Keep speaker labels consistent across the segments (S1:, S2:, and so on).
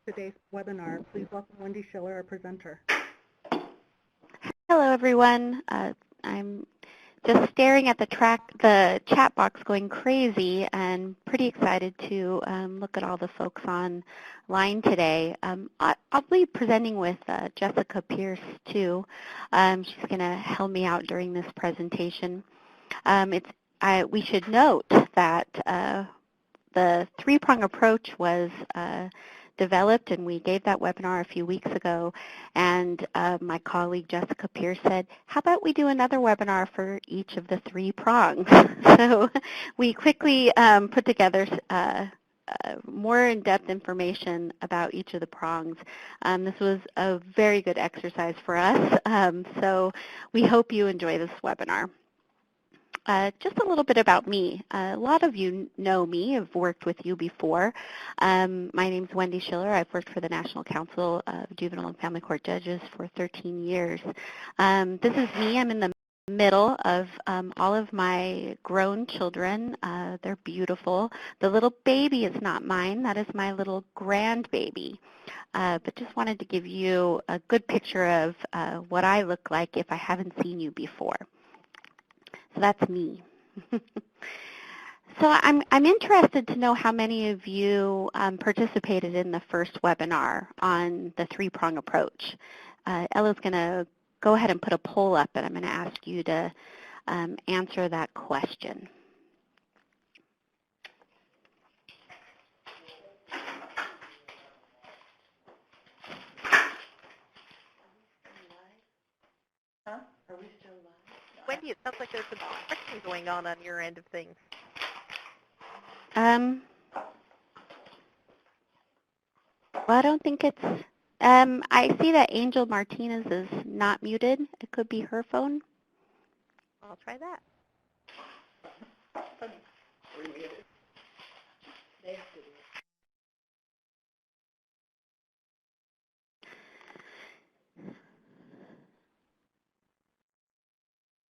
S1: today's webinar. Please welcome Wendy Schiller, our presenter.
S2: Hello, everyone. I'm just staring at the chat box going crazy and pretty excited to look at all the folks online today. I'll be presenting with Jessica Pierce, too. She's going to help me out during this presentation. We should note that the three-prong approach was developed, and we gave that webinar a few weeks ago, and my colleague Jessica Pierce said, how about we do another webinar for each of the three prongs? So we quickly put together more in-depth information about each of the prongs. This was a very good exercise for us, so we hope you enjoy this webinar. Just a little bit about me. A lot of you know me. I've worked with you before. My name is Wendy Schiller. I've worked for the National Council of Juvenile and Family Court Judges for 13 years. This is me. I'm in the middle of all of my grown children. They're beautiful. The little baby is not mine. That is my little grandbaby. But just wanted to give you a good picture of what I look like if I haven't seen you before. So that's me. So I'm interested to know how many of you participated in the first webinar on the three-prong approach. Ella's going to go ahead and put a poll up, and I'm going to ask you to answer that question.
S1: Huh? Are we still live?
S3: Wendy, it sounds like there's some friction going on your end of things.
S2: Well, I don't think it's, I see that Angel Martinez is not muted. It could be her phone.
S3: I'll try that.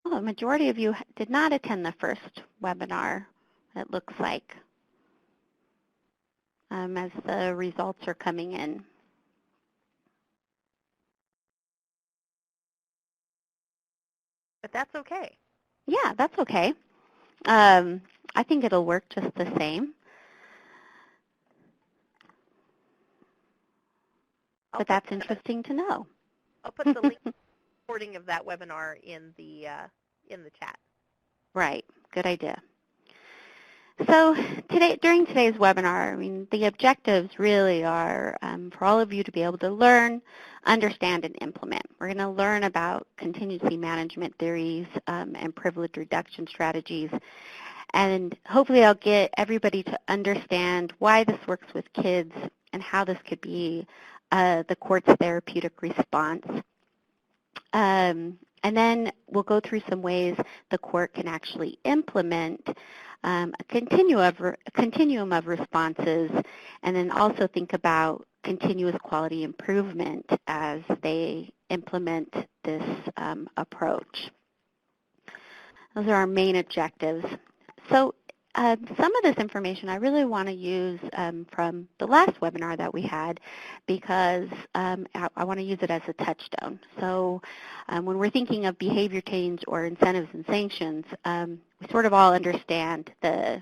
S2: Well, a majority of you did not attend the first webinar, it looks like, as the results are coming in.
S3: But that's okay.
S2: Yeah, that's okay. I think it'll work just the same. But that's interesting to know.
S3: I'll put the link recording of that webinar in the chat.
S2: Right. Good idea. So during today's webinar, I mean, the objectives really are for all of you to be able to learn, understand, and implement. We're going to learn about contingency management theories and privilege reduction strategies. And hopefully I'll get everybody to understand why this works with kids and how this could be the court's therapeutic response. And then we'll go through some ways the court can actually implement a continuum of responses, and then also think about continuous quality improvement as they implement this approach. Those are our main objectives. So some of this information I really want to use from the last webinar that we had, because I want to use it as a touchstone. So when we're thinking of behavior change or incentives and sanctions, we sort of all understand the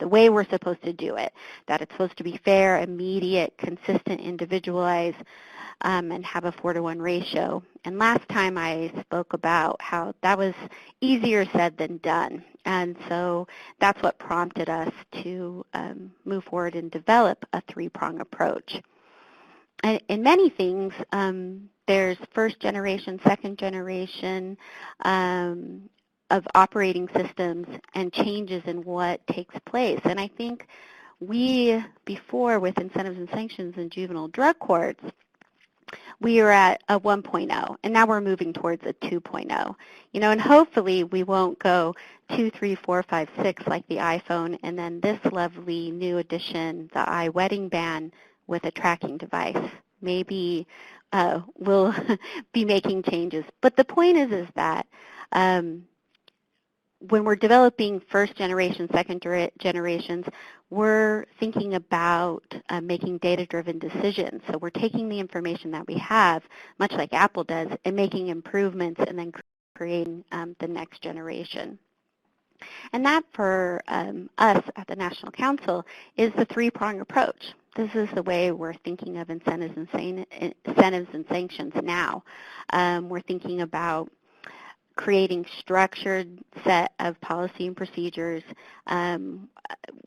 S2: way we're supposed to do it, that it's supposed to be fair, immediate, consistent, individualized, and have a 4-to-1 ratio. And last time I spoke about how that was easier said than done. And so that's what prompted us to move forward and develop a three-prong approach. And in many things, there's first generation, second generation of operating systems and changes in what takes place. And I think we, before with incentives and sanctions in juvenile drug courts, we were at a 1.0, and now we're moving towards a 2.0. You know, and hopefully we won't go 2, 3, 4, 5, 6 like the iPhone, and then this lovely new addition, the iWedding band with a tracking device. Maybe we'll be making changes. But the point is that when we're developing first generation, second generations, we're thinking about making data-driven decisions. So we're taking the information that we have, much like Apple does, and making improvements and then creating the next generation. And that, for us at the National Council, is the three-prong approach. This is the way we're thinking of incentives and sanctions now. We're thinking about creating structured set of policy and procedures,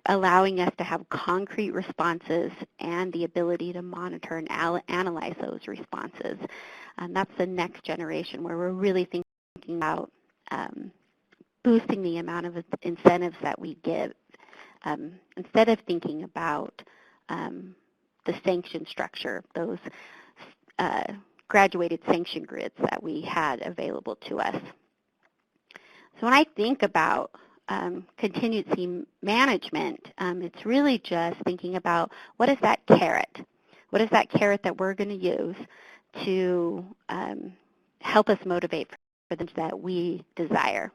S2: allowing us to have concrete responses and the ability to monitor and analyze those responses. And that's the next generation, where we're really thinking about boosting the amount of incentives that we give, instead of thinking about the sanction structure, those graduated sanction grids that we had available to us. So when I think about contingency management, it's really just thinking about what is that carrot? What is that carrot that we're going to use to help us motivate for things that we desire?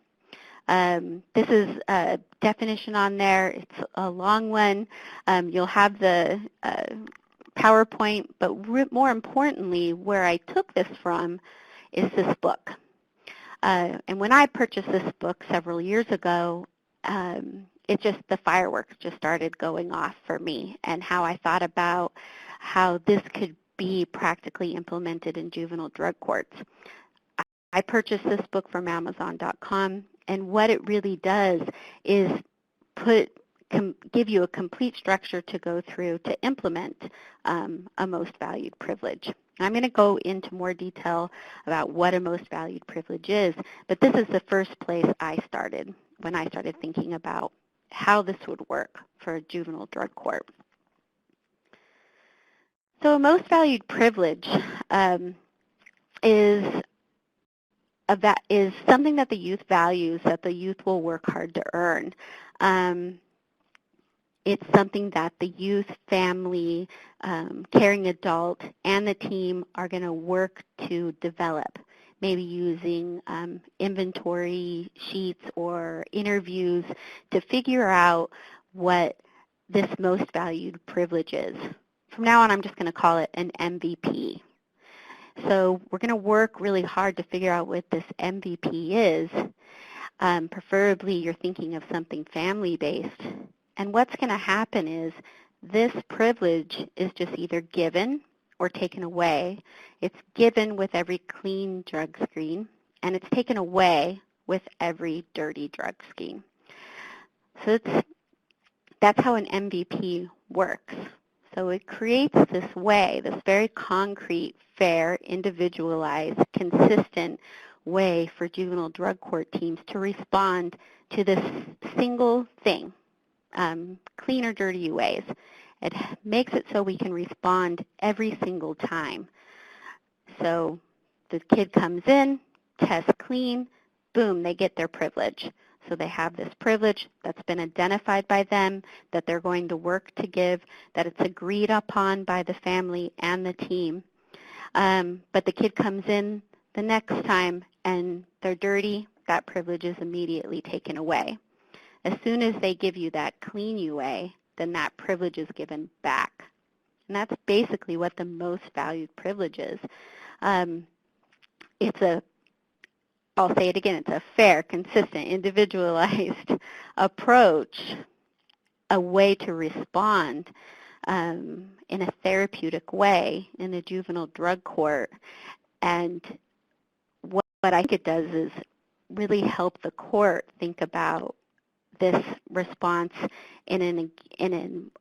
S2: This is a definition on there. It's a long one. You'll have the PowerPoint, but more importantly, where I took this from is this book. And when I purchased this book several years ago, the fireworks just started going off for me, and how I thought about how this could be practically implemented in juvenile drug courts. I purchased this book from Amazon.com, and what it really does is give you a complete structure to go through to implement a most valued privilege. I'm going to go into more detail about what a most valued privilege is, but this is the first place I started when I started thinking about how this would work for a juvenile drug court. So a most valued privilege is something that the youth values, that the youth will work hard to earn. It's something that the youth, family, caring adult, and the team are going to work to develop, maybe using inventory sheets or interviews to figure out what this most valued privilege is. From now on, I'm just going to call it an MVP. So we're going to work really hard to figure out what this MVP is. Preferably, you're thinking of something family-based. And what's going to happen is this privilege is just either given or taken away. It's given with every clean drug screen, and it's taken away with every dirty drug screen. So that's how an MVP works. So it creates this way, this very concrete, fair, individualized, consistent way for juvenile drug court teams to respond to this single thing, clean or dirty ways. It makes it so we can respond every single time. So the kid comes in, tests clean, boom, they get their privilege. So they have this privilege that's been identified by them, that they're going to work to give, that it's agreed upon by the family and the team. But the kid comes in the next time and they're dirty, that privilege is immediately taken away. As soon as they give you that clean UA, then that privilege is given back. And that's basically what the most valued privilege is. I'll say it again, it's a fair, consistent, individualized approach, a way to respond in a therapeutic way in a juvenile drug court. And what I think it does is really help the court think about this response in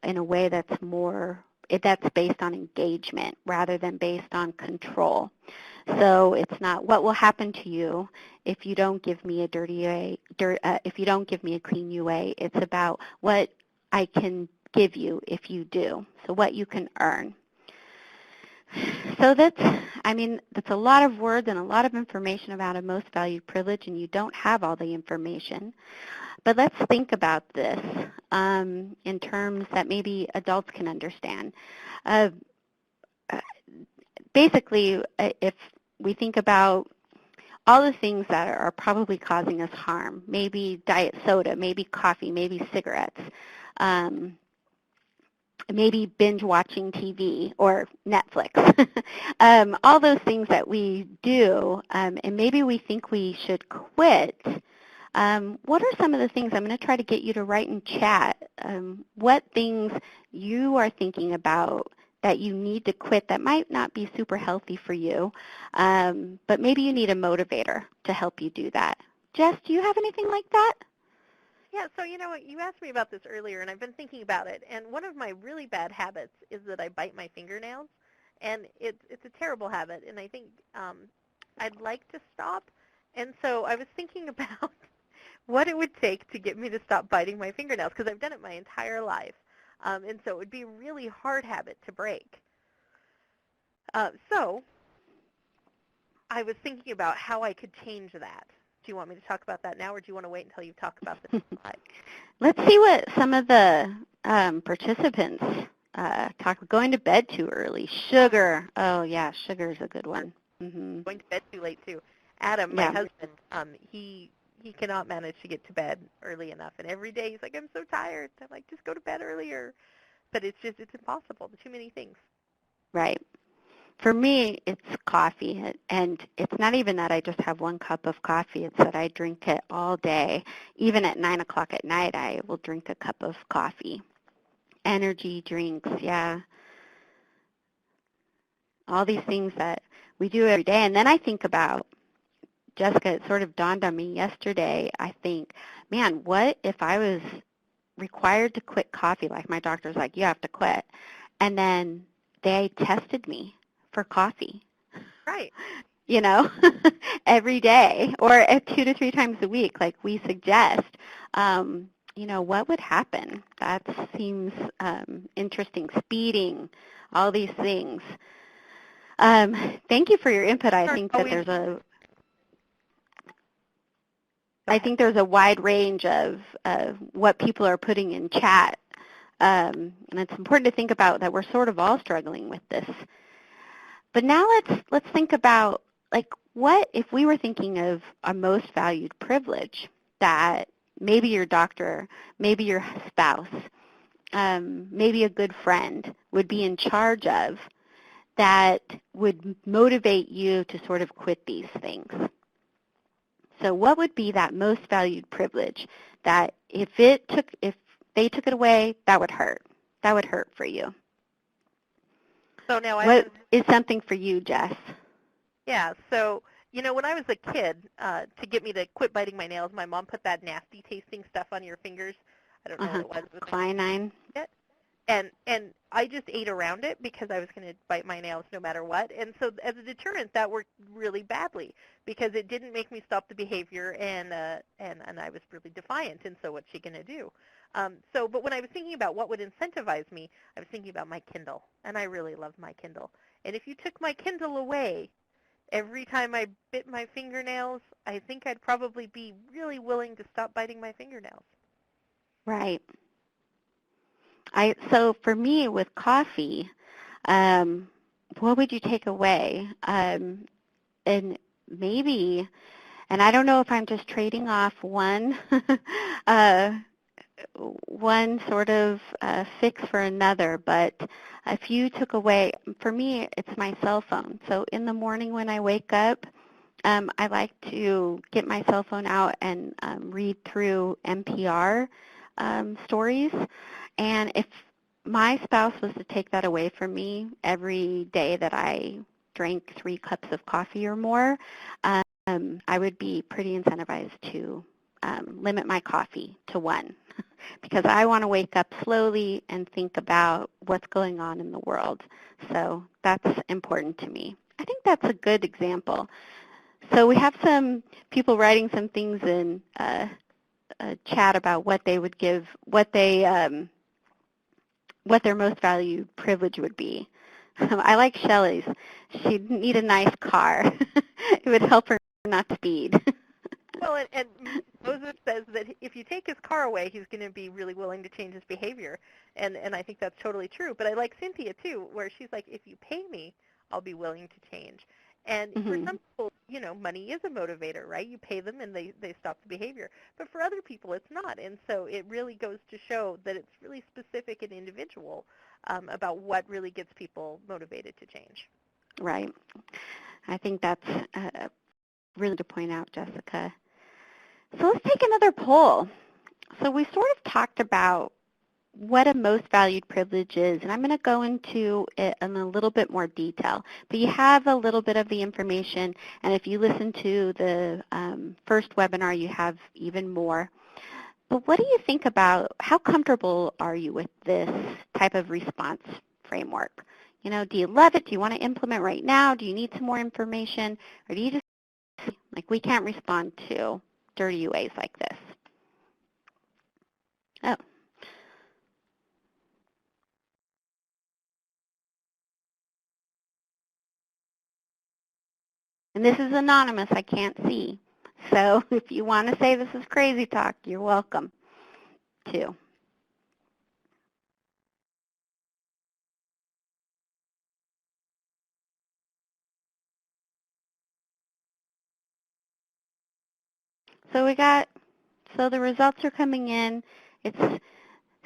S2: a way that's based on engagement rather than based on control. So it's not what will happen to you if you don't give me a if you don't give me a clean UA. It's about what I can give you if you do. So what you can earn. So that's a lot of words and a lot of information about a most valued privilege, and you don't have all the information. But let's think about this in terms that maybe adults can understand. Basically, if we think about all the things that are probably causing us harm, maybe diet soda, maybe coffee, maybe cigarettes, maybe binge watching TV or Netflix. All those things that we do, and maybe we think we should quit. What are some of the things, I'm going to try to get you to write in chat, what things you are thinking about that you need to quit that might not be super healthy for you, but maybe you need a motivator to help you do that. Jess, do you have anything like that?
S3: Yeah, so you know what, you asked me about this earlier, and I've been thinking about it, and one of my really bad habits is that I bite my fingernails, and it's a terrible habit, and I think I'd like to stop, and so I was thinking about what it would take to get me to stop biting my fingernails, because I've done it my entire life, and so it would be a really hard habit to break. So I was thinking about how I could change that. Do you want me to talk about that now, or do you want to wait until you talk about the slide?
S2: Let's see what some of the participants talk. Going to bed too early. Sugar. Oh, yeah, sugar is a good one. Mm-hmm.
S3: Going to bed too late, too. Adam, my husband, he cannot manage to get to bed early enough. And every day he's like, I'm so tired. I'm like, just go to bed earlier. But it's impossible. There's too many things.
S2: Right. For me, it's coffee, and it's not even that I just have one cup of coffee. It's that I drink it all day. Even at 9 o'clock at night, I will drink a cup of coffee. Energy drinks, yeah. All these things that we do every day. And then I think about, Jessica, it sort of dawned on me yesterday, I think, man, what if I was required to quit coffee? Like my doctor's like, you have to quit. And then they tested me for coffee.
S3: Right.
S2: You know, every day or 2 to 3 times a week, like we suggest. You know, what would happen? That seems interesting. Speeding, all these things. Thank you for your input. I think that there's a wide range of what people are putting in chat. And it's important to think about that we're sort of all struggling with this. But now let's think about, like, what if we were thinking of our most valued privilege that maybe your doctor, maybe your spouse, maybe a good friend would be in charge of, that would motivate you to sort of quit these things. So what would be that most valued privilege that if they took it away, that would hurt? That would hurt for you.
S3: So now
S2: what is something for you, Jess?
S3: Yeah, so, you know, when I was a kid, to get me to quit biting my nails, my mom put that nasty tasting stuff on your fingers. I don't know what it was. It was
S2: quinine.
S3: And I just ate around it because I was going to bite my nails no matter what. And so as a deterrent, that worked really badly because it didn't make me stop the behavior, and I was really defiant. And so what's she going to do? But when I was thinking about what would incentivize me, I was thinking about my Kindle, and I really love my Kindle. And if you took my Kindle away, every time I bit my fingernails, I think I'd probably be really willing to stop biting my fingernails.
S2: Right. So for me with coffee, what would you take away? And maybe, and I don't know if I'm just trading off one one sort of fix for another, but if you took away, for me, it's my cell phone. So in the morning when I wake up, I like to get my cell phone out and read through NPR stories. And if my spouse was to take that away from me every day that I drank 3 cups of coffee or more, I would be pretty incentivized to limit my coffee to 1 because I want to wake up slowly and think about what's going on in the world. So that's important to me. I think that's a good example. So we have some people writing some things in chat about what they would give, what their most valued privilege would be. I like Shelley's. She'd need a nice car. It would help her not speed.
S3: Well, and Moses says that if you take his car away, he's going to be really willing to change his behavior, and I think that's totally true. But I like Cynthia, too, where she's like, if you pay me, I'll be willing to change. And for some people, you know, money is a motivator, right? You pay them and they stop the behavior. But for other people, it's not. And so it really goes to show that it's really specific and individual about what really gets people motivated to change.
S2: Right. I think that's really to point out, Jessica. So let's take another poll. So we sort of talked about what a most valued privilege is, and I'm going to go into it in a little bit more detail. But you have a little bit of the information, and if you listen to the first webinar, you have even more. But what do you think about, how comfortable are you with this type of response framework? You know, do you love it? Do you want to implement right now? Do you need some more information? Or do you just, like, we can't respond to dirty UAs like this? Oh. And this is anonymous, I can't see. So if you want to say this is crazy talk, you're welcome to. So the results are coming in. It's,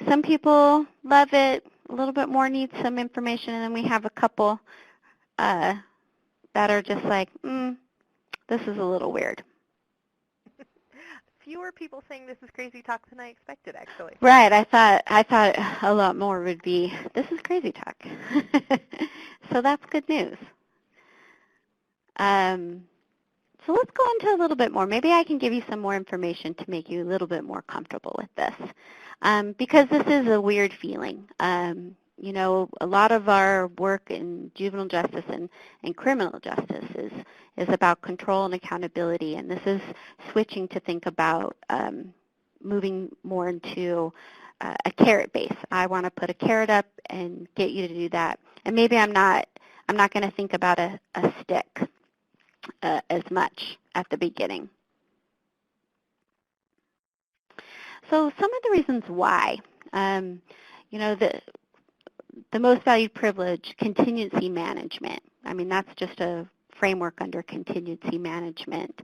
S2: some people love it, a little bit more need some information, and then we have a couple that are just like, this is a little weird.
S3: Fewer people saying this is crazy talk than I expected, actually.
S2: Right. I thought a lot more would be, this is crazy talk. So that's good news. So let's go into a little bit more. Maybe I can give you some more information to make you a little bit more comfortable with this, because this is a weird feeling. You know, a lot of our work in juvenile justice and criminal justice is about control and accountability, and this is switching to think about moving more into a carrot base. I want to put a carrot up and get you to do that, and maybe I'm not going to think about a stick as much at the beginning. So some of the reasons why, you know, the most valued privilege, contingency management. I mean, that's just a framework under contingency management.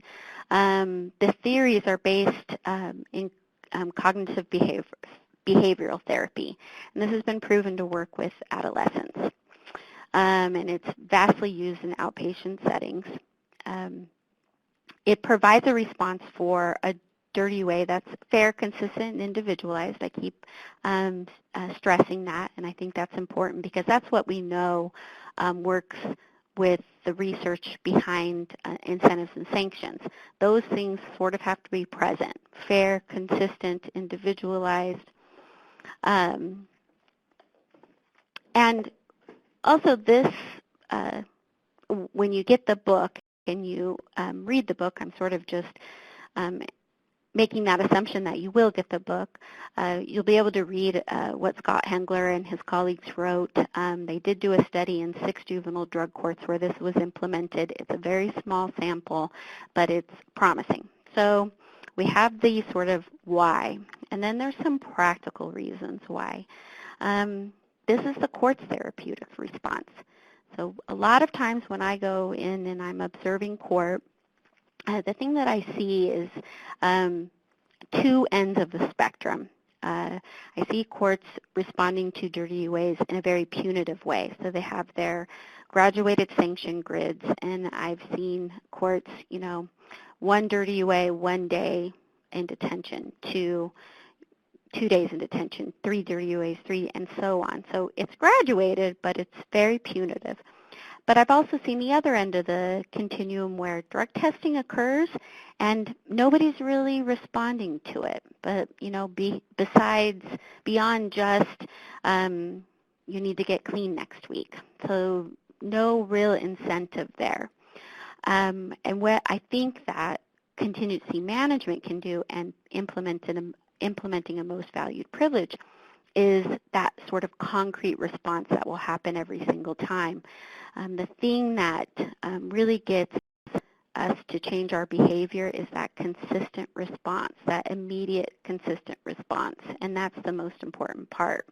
S2: The theories are based in cognitive behavioral therapy, and this has been proven to work with adolescents. And it's vastly used in outpatient settings. It provides a response for a dirty UA that's fair, consistent, and individualized. I keep stressing that, and I think that's important because that's what we know works with the research behind incentives and sanctions. Those things sort of have to be present: fair, consistent, individualized. And also this, when you get the book and you read the book, I'm sort of just making that assumption that you will get the book. You'll be able to read what Scott Hengler and his colleagues wrote. They did do a study in 6 juvenile drug courts where this was implemented. It's a very small sample, but it's promising. So we have the sort of why, and then there's some practical reasons why. This is the court's therapeutic response. So a lot of times when I go in and I'm observing court, the thing that I see is two ends of the spectrum. I see courts responding to dirty UAs in a very punitive way. So they have their graduated sanction grids, and I've seen courts, you know, 1 dirty UA, 1 day in detention, 2 days in detention, 3 dirty UAs, 3, and so on. So it's graduated, but it's very punitive. But I've also seen the other end of the continuum where drug testing occurs and nobody's really responding to it. But, you know, beyond just you need to get clean next week. So no real incentive there. And what I think that contingency management can do and implementing a most valued privilege is that sort of concrete response that will happen every single time. The thing that really gets us to change our behavior is that consistent response, that immediate consistent response, and that's the most important part.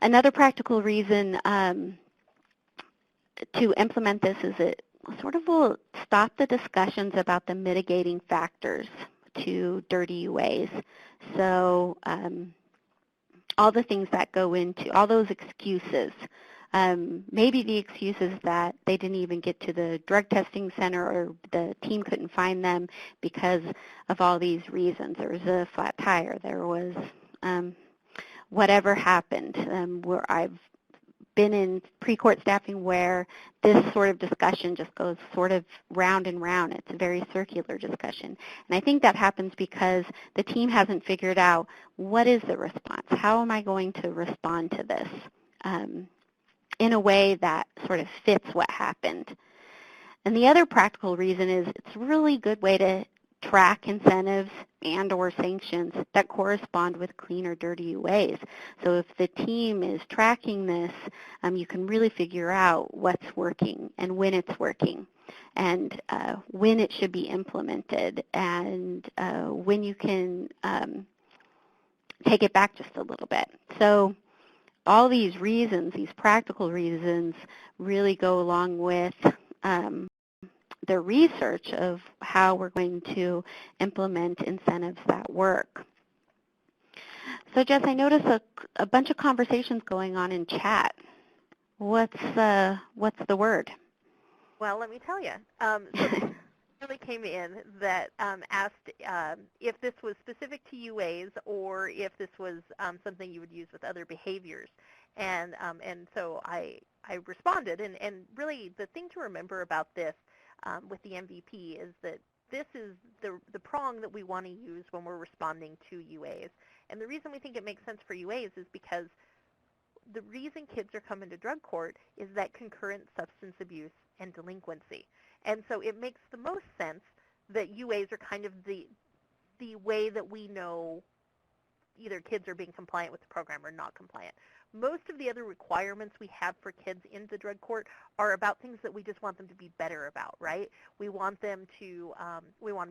S2: Another practical reason to implement this is it sort of will stop the discussions about the mitigating factors to dirty UAs. So all the things that go into, all those excuses. Maybe the excuse is that they didn't even get to the drug testing center or the team couldn't find them because of all these reasons. There was a flat tire. There was whatever happened. Where I've been in pre-court staffing where this sort of discussion just goes sort of round and round. It's a very circular discussion. And I think that happens because the team hasn't figured out what is the response. How am I going to respond to this in a way that sort of fits what happened? And the other practical reason is it's a really good way to track incentives and or sanctions that correspond with clean or dirty UAs. So if the team is tracking this, you can really figure out what's working and when it's working and when it should be implemented and when you can take it back just a little bit. So all these reasons, these practical reasons, really go along with the research of how we're going to implement incentives that work. So Jess, I noticed a bunch of conversations going on in chat. What's the word?
S3: Well, let me tell you. So this really came in that asked if this was specific to UAs or if this was something you would use with other behaviors. And so I responded, and really the thing to remember about this with the MVP is that this is the prong that we want to use when we're responding to UAs. And the reason we think it makes sense for UAs is because the reason kids are coming to drug court is that concurrent substance abuse and delinquency. And so it makes the most sense that UAs are kind of the way that we know either kids are being compliant with the program or not compliant. Most of the other requirements we have for kids in the drug court are about things that we just want them to be better about, right? We want them to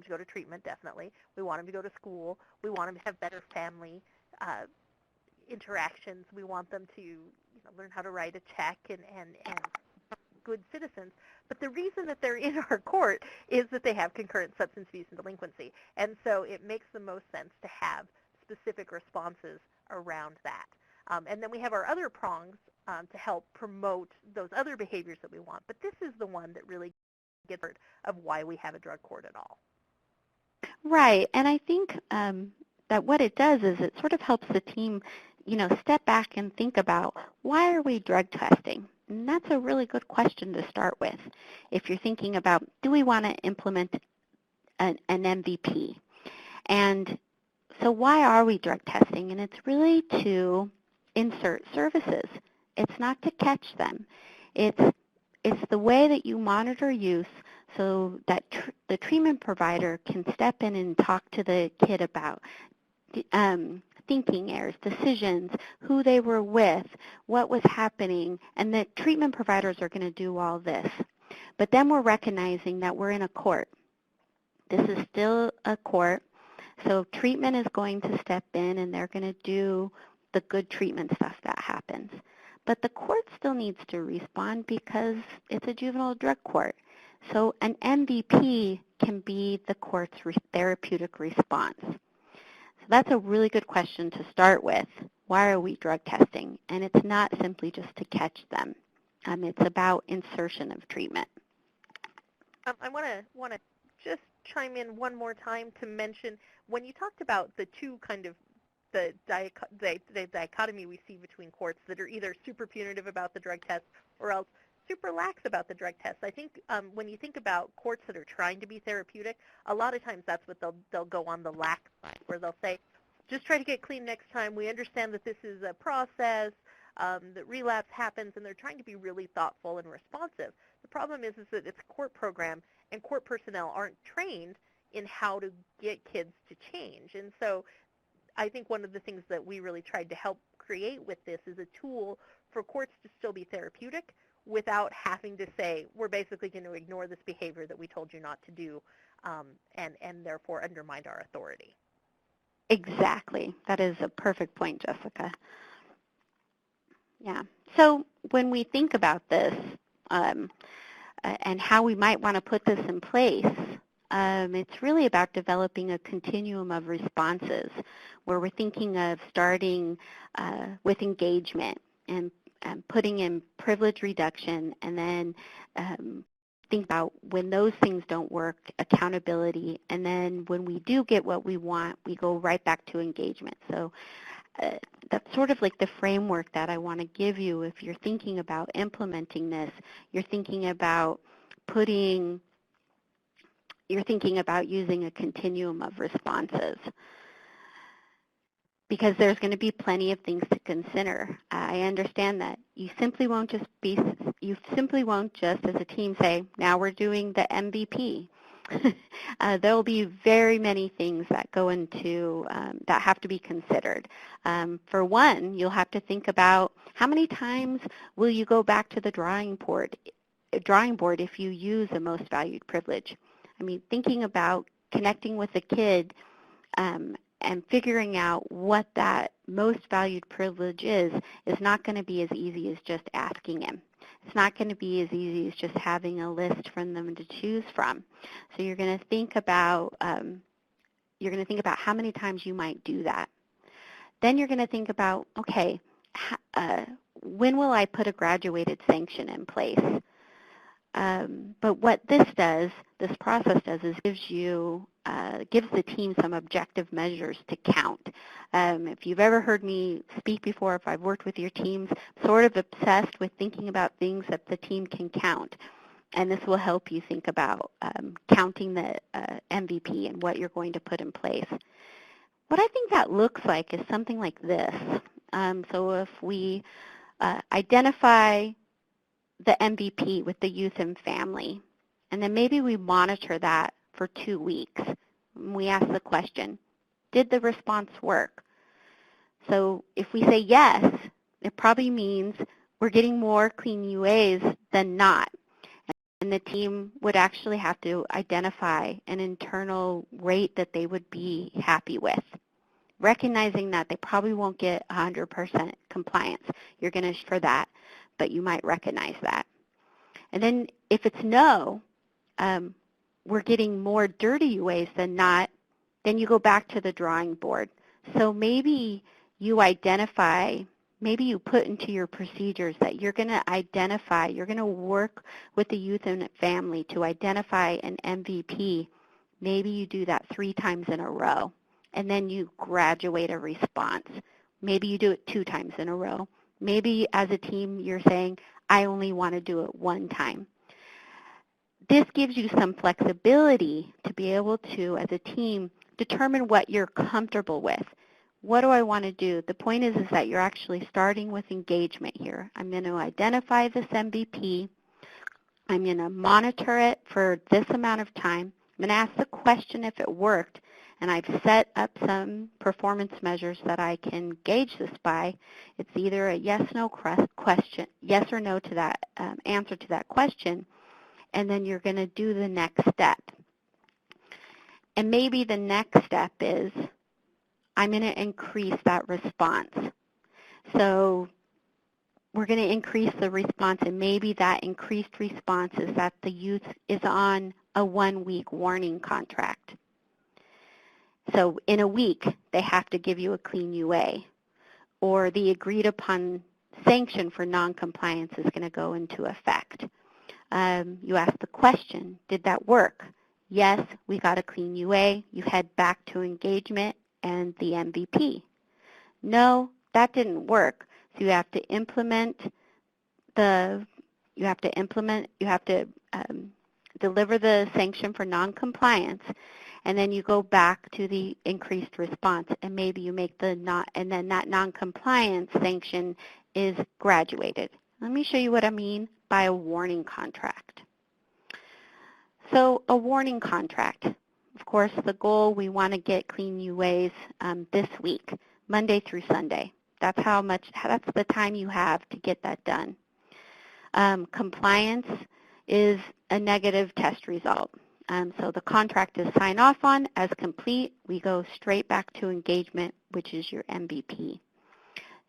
S3: go to treatment, definitely. We want them to go to school. We want them to have better family interactions. We want them to learn how to write a check and good citizens. But the reason that they're in our court is that they have concurrent substance abuse and delinquency. And so it makes the most sense to have specific responses around that. And then we have our other prongs to help promote those other behaviors that we want. But this is the one that really gets at of why we have a drug court at all.
S2: Right. And I think that what it does is it sort of helps the team, step back and think about why are we drug testing? And that's a really good question to start with. If you're thinking about, do we want to implement an MVP? And so why are we drug testing? And it's really to insert services. It's not to catch them. It's the way that you monitor use so that the treatment provider can step in and talk to the kid about thinking errors, decisions, who they were with, what was happening, and the treatment providers are going to do all this. But then we're recognizing that we're in a court. This is still a court, so treatment is going to step in and they're going to do the good treatment stuff that happens. But the court still needs to respond because it's a juvenile drug court. So an MVP can be the court's therapeutic response. So that's a really good question to start with. Why are we drug testing? And it's not simply just to catch them. It's about insertion of treatment.
S3: I want to just chime in one more time to mention when you talked about the two kind of the dichotomy we see between courts that are either super punitive about the drug test or else super lax about the drug test. I think when you think about courts that are trying to be therapeutic, a lot of times that's what they'll go on the lax side, where they'll say, just try to get clean next time. We understand that this is a process, that relapse happens, and they're trying to be really thoughtful and responsive. The problem is that it's a court program, and court personnel aren't trained in how to get kids to change. And so I think one of the things that we really tried to help create with this is a tool for courts to still be therapeutic without having to say, we're basically going to ignore this behavior that we told you not to do and therefore undermine our authority.
S2: Exactly. That is a perfect point, Jessica. Yeah. So when we think about this and how we might want to put this in place, it's really about developing a continuum of responses where we're thinking of starting with engagement and putting in privilege reduction, and then think about when those things don't work, accountability, and then when we do get what we want, we go right back to engagement. So that's sort of like the framework that I want to give you if you're thinking about implementing this. You're thinking about using a continuum of responses, because there's going to be plenty of things to consider. I understand that you simply won't just as a team say, now we're doing the MVP. There will be very many things that go into that have to be considered. For one, you'll have to think about how many times will you go back to the drawing board if you use a most valued privilege. I mean, thinking about connecting with a kid and figuring out what that most valued privilege is not going to be as easy as just asking him. It's not going to be as easy as just having a list from them to choose from. So you're going to think about how many times you might do that. Then you're going to think about, okay, when will I put a graduated sanction in place? But what this process does is gives the team some objective measures to count. If you've ever heard me speak before, if I've worked with your teams, I'm sort of obsessed with thinking about things that the team can count. And this will help you think about counting the MVP and what you're going to put in place. What I think that looks like is something like this. So if we identify the MVP with the youth and family, and then maybe we monitor that for 2 weeks. We ask the question, did the response work? So if we say yes, it probably means we're getting more clean UAs than not. And the team would actually have to identify an internal rate that they would be happy with, recognizing that they probably won't get 100% compliance. You're going to for that, but you might recognize that. And then if it's no, we're getting more dirty UAs than not, then you go back to the drawing board. So maybe you put into your procedures that you're going to work with the youth and family to identify an MVP. Maybe you do that 3 times in a row, and then you graduate a response. Maybe you do it 2 times in a row. Maybe as a team you're saying, I only want to do it 1 time. This gives you some flexibility to be able to, as a team, determine what you're comfortable with. What do I want to do? The point is that you're actually starting with engagement here. I'm going to identify this MVP. I'm going to monitor it for this amount of time. I'm going to ask the question if it worked, and I've set up some performance measures that I can gauge this by. It's either a yes/no question, yes or no to that answer to that question, and then you're going to do the next step. And maybe the next step is I'm going to increase that response. So we're going to increase the response, and maybe that increased response is that the youth is on a 1-week warning contract. So in a week, they have to give you a clean UA, or the agreed upon sanction for noncompliance is going to go into effect. You ask the question, did that work? Yes, we got a clean UA. You head back to engagement and the MVP. No, that didn't work. So you have to deliver the sanction for noncompliance, and then you go back to the increased response, and maybe you make and then that noncompliance sanction is graduated. Let me show you what I mean by a warning contract. So a warning contract, of course, the goal, we want to get clean UAs this week, Monday through Sunday. That's the time you have to get that done. Compliance is a negative test result. So the contract is signed off on as complete. We go straight back to engagement, which is your MVP.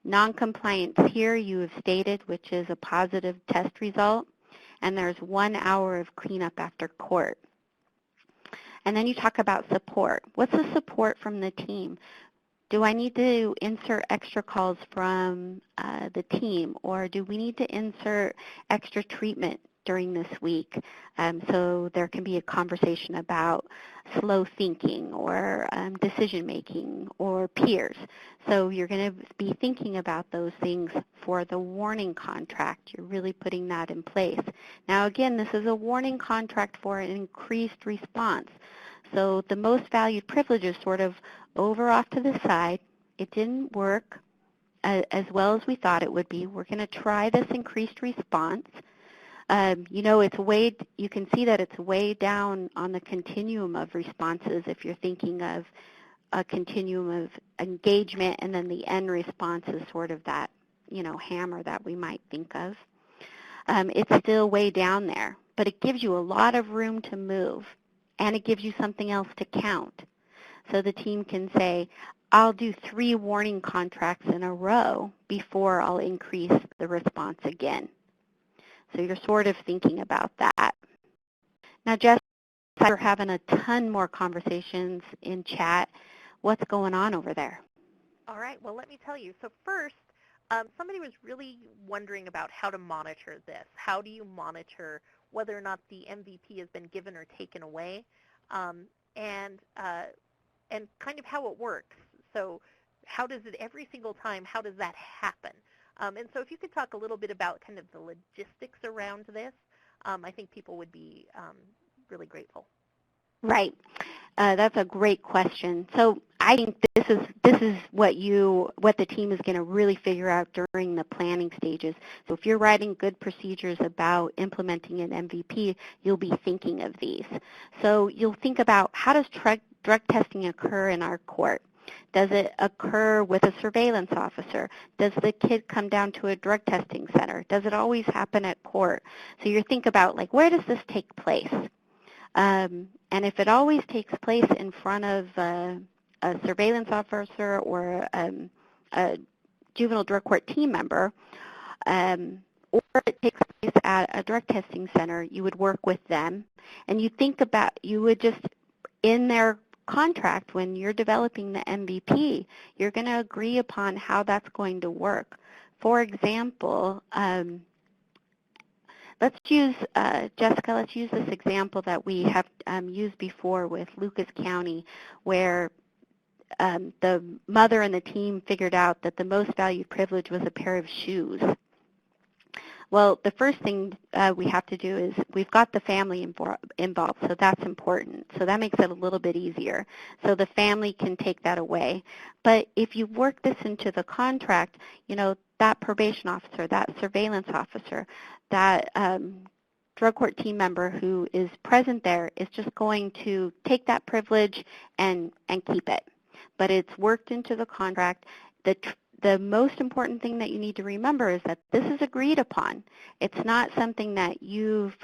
S2: Noncompliance here you have stated, which is a positive test result, and there's 1 hour of cleanup after court. And then you talk about support. What's the support from the team? Do I need to insert extra calls from the team, or do we need to insert extra treatment during this week so there can be a conversation about slow thinking or decision making or peers? So you're going to be thinking about those things for the warning contract. You're really putting that in place. Now again, this is a warning contract for an increased response. So the most valued privilege is sort of over off to the side. It didn't work as well as we thought it would be. We're going to try this increased response. You can see that it's way down on the continuum of responses if you're thinking of a continuum of engagement, and then the end response is sort of that, hammer that we might think of. It's still way down there, but it gives you a lot of room to move, and it gives you something else to count. So the team can say, I'll do 3 warning contracts in a row before I'll increase the response again. So you're sort of thinking about that. Now, Jess, we're having a ton more conversations in chat. What's going on over there?
S3: All right, well, let me tell you. So first, somebody was really wondering about how to monitor this. How do you monitor whether or not the MVP has been given or taken away, and kind of how it works. So how does it every single time, how does that happen? And so if you could talk a little bit about kind of the logistics around this, I think people would be really grateful.
S2: Right. That's a great question. So I think this is what the team is going to really figure out during the planning stages. So if you're writing good procedures about implementing an MVP, you'll be thinking of these. So you'll think about, how does drug testing occur in our court? Does it occur with a surveillance officer? Does the kid come down to a drug testing center? Does it always happen at court? So you think about, like, where does this take place? And if it always takes place in front of a surveillance officer or a juvenile drug court team member, or it takes place at a drug testing center, you would work with them. And you would just, in their contract, when you're developing the MVP, you're going to agree upon how that's going to work. For example, Jessica, let's use this example that we have used before with Lucas County, where the mother and the team figured out that the most valued privilege was a pair of shoes. Well, the first thing we have to do is, we've got the family involved, so that's important. So that makes it a little bit easier. So the family can take that away. But if you work this into the contract, that probation officer, that surveillance officer, that drug court team member who is present there is just going to take that privilege and keep it. But it's worked into the contract. The most important thing that you need to remember is that this is agreed upon. It's not something that you've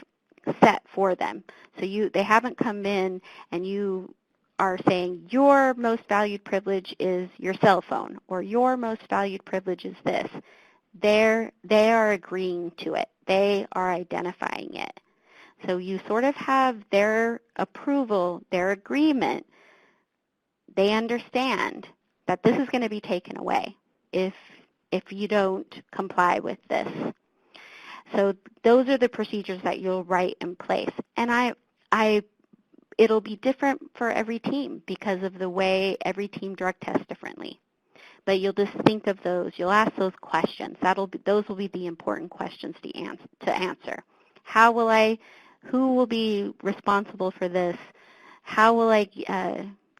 S2: set for them. So they haven't come in and you are saying your most valued privilege is your cell phone, or your most valued privilege is this. They are agreeing to it. They are identifying it. So you sort of have their approval, their agreement. They understand that this is going to be taken away if you don't comply with this. So those are the procedures that you'll write in place. And it'll be different for every team because of the way every team drug tests differently. But you'll just think of those. You'll ask those questions. Those will be the important questions to answer. Who will be responsible for this? How will I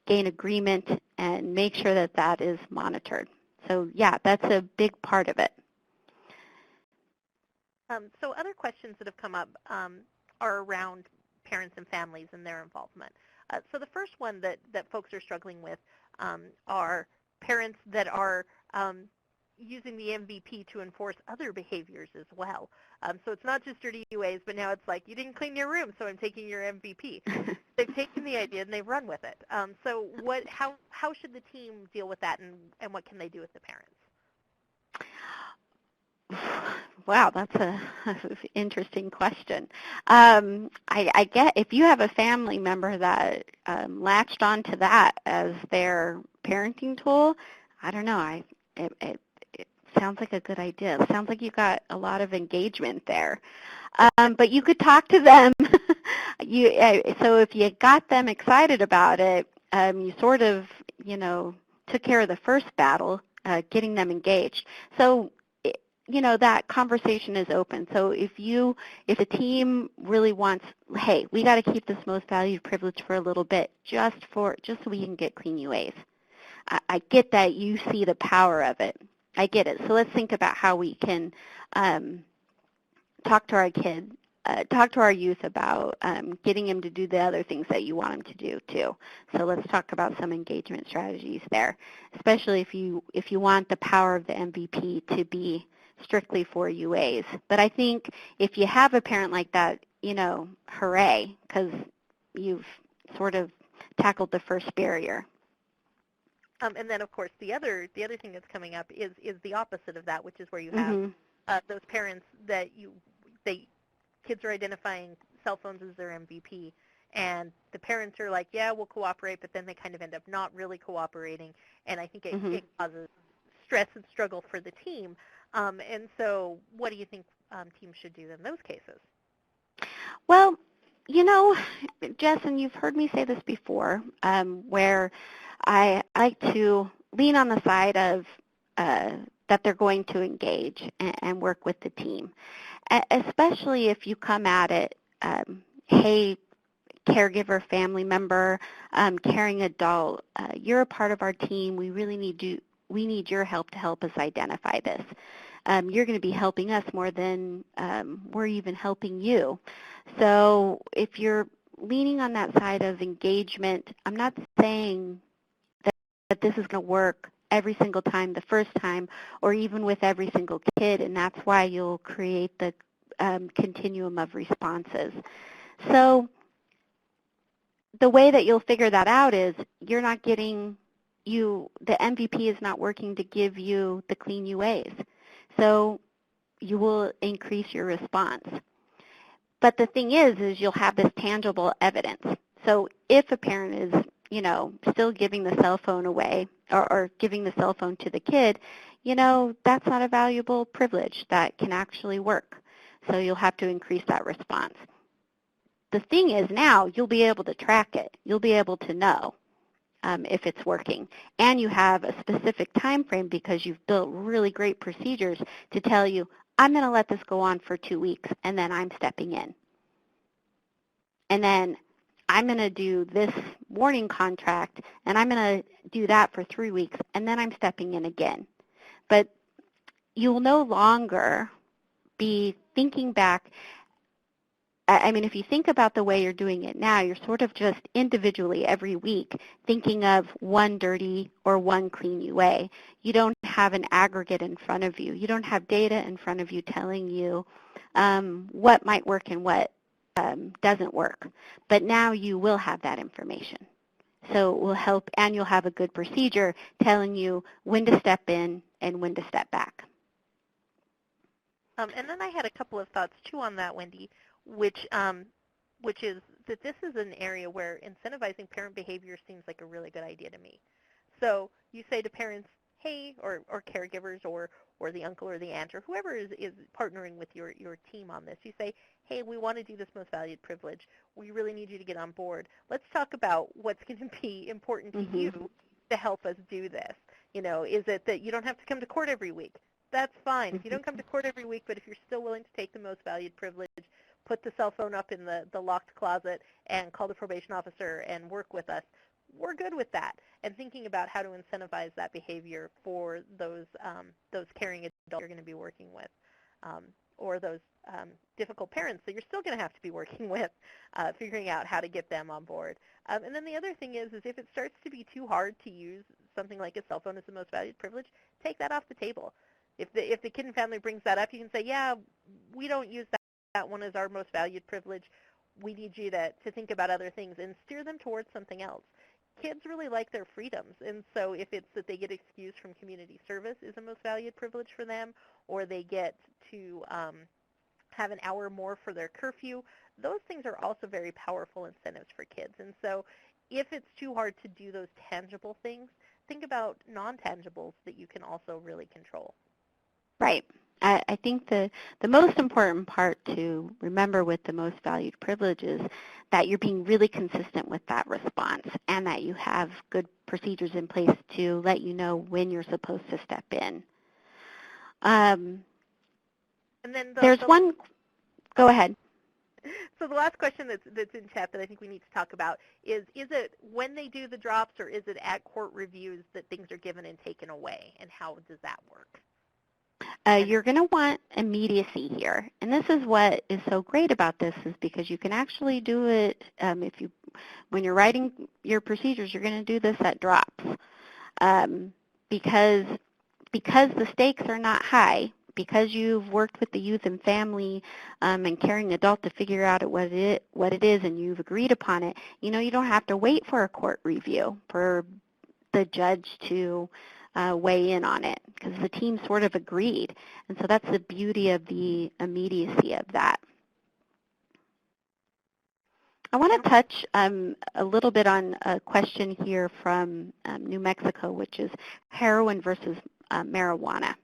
S2: gain agreement and make sure that that is monitored? So yeah, that's a big part of it.
S3: So other questions that have come up are around parents and families and their involvement. So the first one that folks are struggling with are parents that are using the MVP to enforce other behaviors as well. So it's not just dirty UAs, but now it's like, you didn't clean your room, so I'm taking your MVP. They've taken the idea and they've run with it. So how should the team deal with that, and what can they do with the parents?
S2: Wow, that's a interesting question. I get if you have a family member that latched onto that as their parenting tool, I don't know. It sounds like a good idea. It sounds like you got a lot of engagement there. But you could talk to them. So if you got them excited about it, you sort of, took care of the first battle, getting them engaged. So that conversation is open. So if the team really wants, hey, we got to keep this most valued privilege for a little bit, just so we can get clean UAs. I get that you see the power of it. I get it. So let's think about how we can talk to our youth about getting them to do the other things that you want them to do too. So let's talk about some engagement strategies there, especially if you want the power of the MVP to be strictly for UAs. But I think if you have a parent like that, hooray, because you've sort of tackled the first barrier.
S3: And then, of course, the other thing that's coming up is the opposite of that, which is where you have those parents that kids are identifying cell phones as their MVP, and the parents are like, yeah, we'll cooperate, but then they kind of end up not really cooperating, and I think it causes stress and struggle for the team. And so what do you think teams should do in those cases?
S2: Well, Jess, and you've heard me say this before, where I like to lean on the side of that they're going to engage and work with the team, especially if you come at it, hey, caregiver, family member, caring adult, you're a part of our team. We really need your help to help us identify this. You're going to be helping us more than we're even helping you. So if you're leaning on that side of engagement, I'm not saying that this is going to work every single time, the first time, or even with every single kid, and that's why you'll create the continuum of responses. So the way that you'll figure that out is you're not getting the MVP is not working to give you the clean UAs. So you will increase your response. But the thing is you'll have this tangible evidence. So if a parent is, still giving the cell phone away or giving the cell phone to the kid, that's not a valuable privilege that can actually work. So you'll have to increase that response. The thing is now you'll be able to track it. You'll be able to know if it's working. And you have a specific time frame because you've built really great procedures to tell you, I'm going to let this go on for 2 weeks, and then I'm stepping in. And then I'm going to do this warning contract, and I'm going to do that for 3 weeks, and then I'm stepping in again. But you'll no longer be thinking back. I mean, if you think about the way you're doing it now, you're sort of just individually every week thinking of one dirty or one clean UA. You don't have an aggregate in front of you. You don't have data in front of you telling you what might work and what doesn't work. But now you will have that information. So it will help, and you'll have a good procedure telling you when to step in and when to step back.
S3: And then I had a couple of thoughts, too, on that, Wendy, which is that this is an area where incentivizing parent behavior seems like a really good idea to me. So you say to parents, hey, or caregivers or the uncle or the aunt or whoever is partnering with your team on this, you say, hey, we want to do this most valued privilege. We really need you to get on board. Let's talk about what's going to be important to you to help us do this. Is it that you don't have to come to court every week? That's fine. If you don't come to court every week, but if you're still willing to take the most valued privilege, put the cell phone up in the locked closet and call the probation officer and work with us, we're good with that. And thinking about how to incentivize that behavior for those caring adults you're going to be working with, or those difficult parents that you're still going to have to be working with, figuring out how to get them on board. And then the other thing is if it starts to be too hard to use something like a cell phone as the most valued privilege, take that off the table. If the kid and family brings that up, you can say, yeah, we don't use that one as our most valued privilege. We need you to think about other things and steer them towards something else. Kids really like their freedoms, and so if it's that they get excused from community service is a most valued privilege for them, or they get to have an hour more for their curfew. Those things are also very powerful incentives for kids. And so if it's too hard to do those tangible things, think about non-tangibles that you can also really control.
S2: Right. I think the most important part to remember with the most valued privilege is that you're being really consistent with that response and that you have good procedures in place to let you know when you're supposed to step in.
S3: And then
S2: there's one, go ahead.
S3: So the last question that's in chat that I think we need to talk about is it when they do the drops or is it at court reviews that things are given and taken away, and how does that work?
S2: You're going to want immediacy here, and this is what is so great about this is because you can actually do it when you're writing your procedures, you're going to do this at drops because the stakes are not high, because you've worked with the youth and family and caring adult to figure out what it is and you've agreed upon it. You know, you don't have to wait for a court review for the judge to weigh in on it because the team sort of agreed. And so that's the beauty of the immediacy of that. I want to touch a little bit on a question here from New Mexico, which is heroin versus marijuana.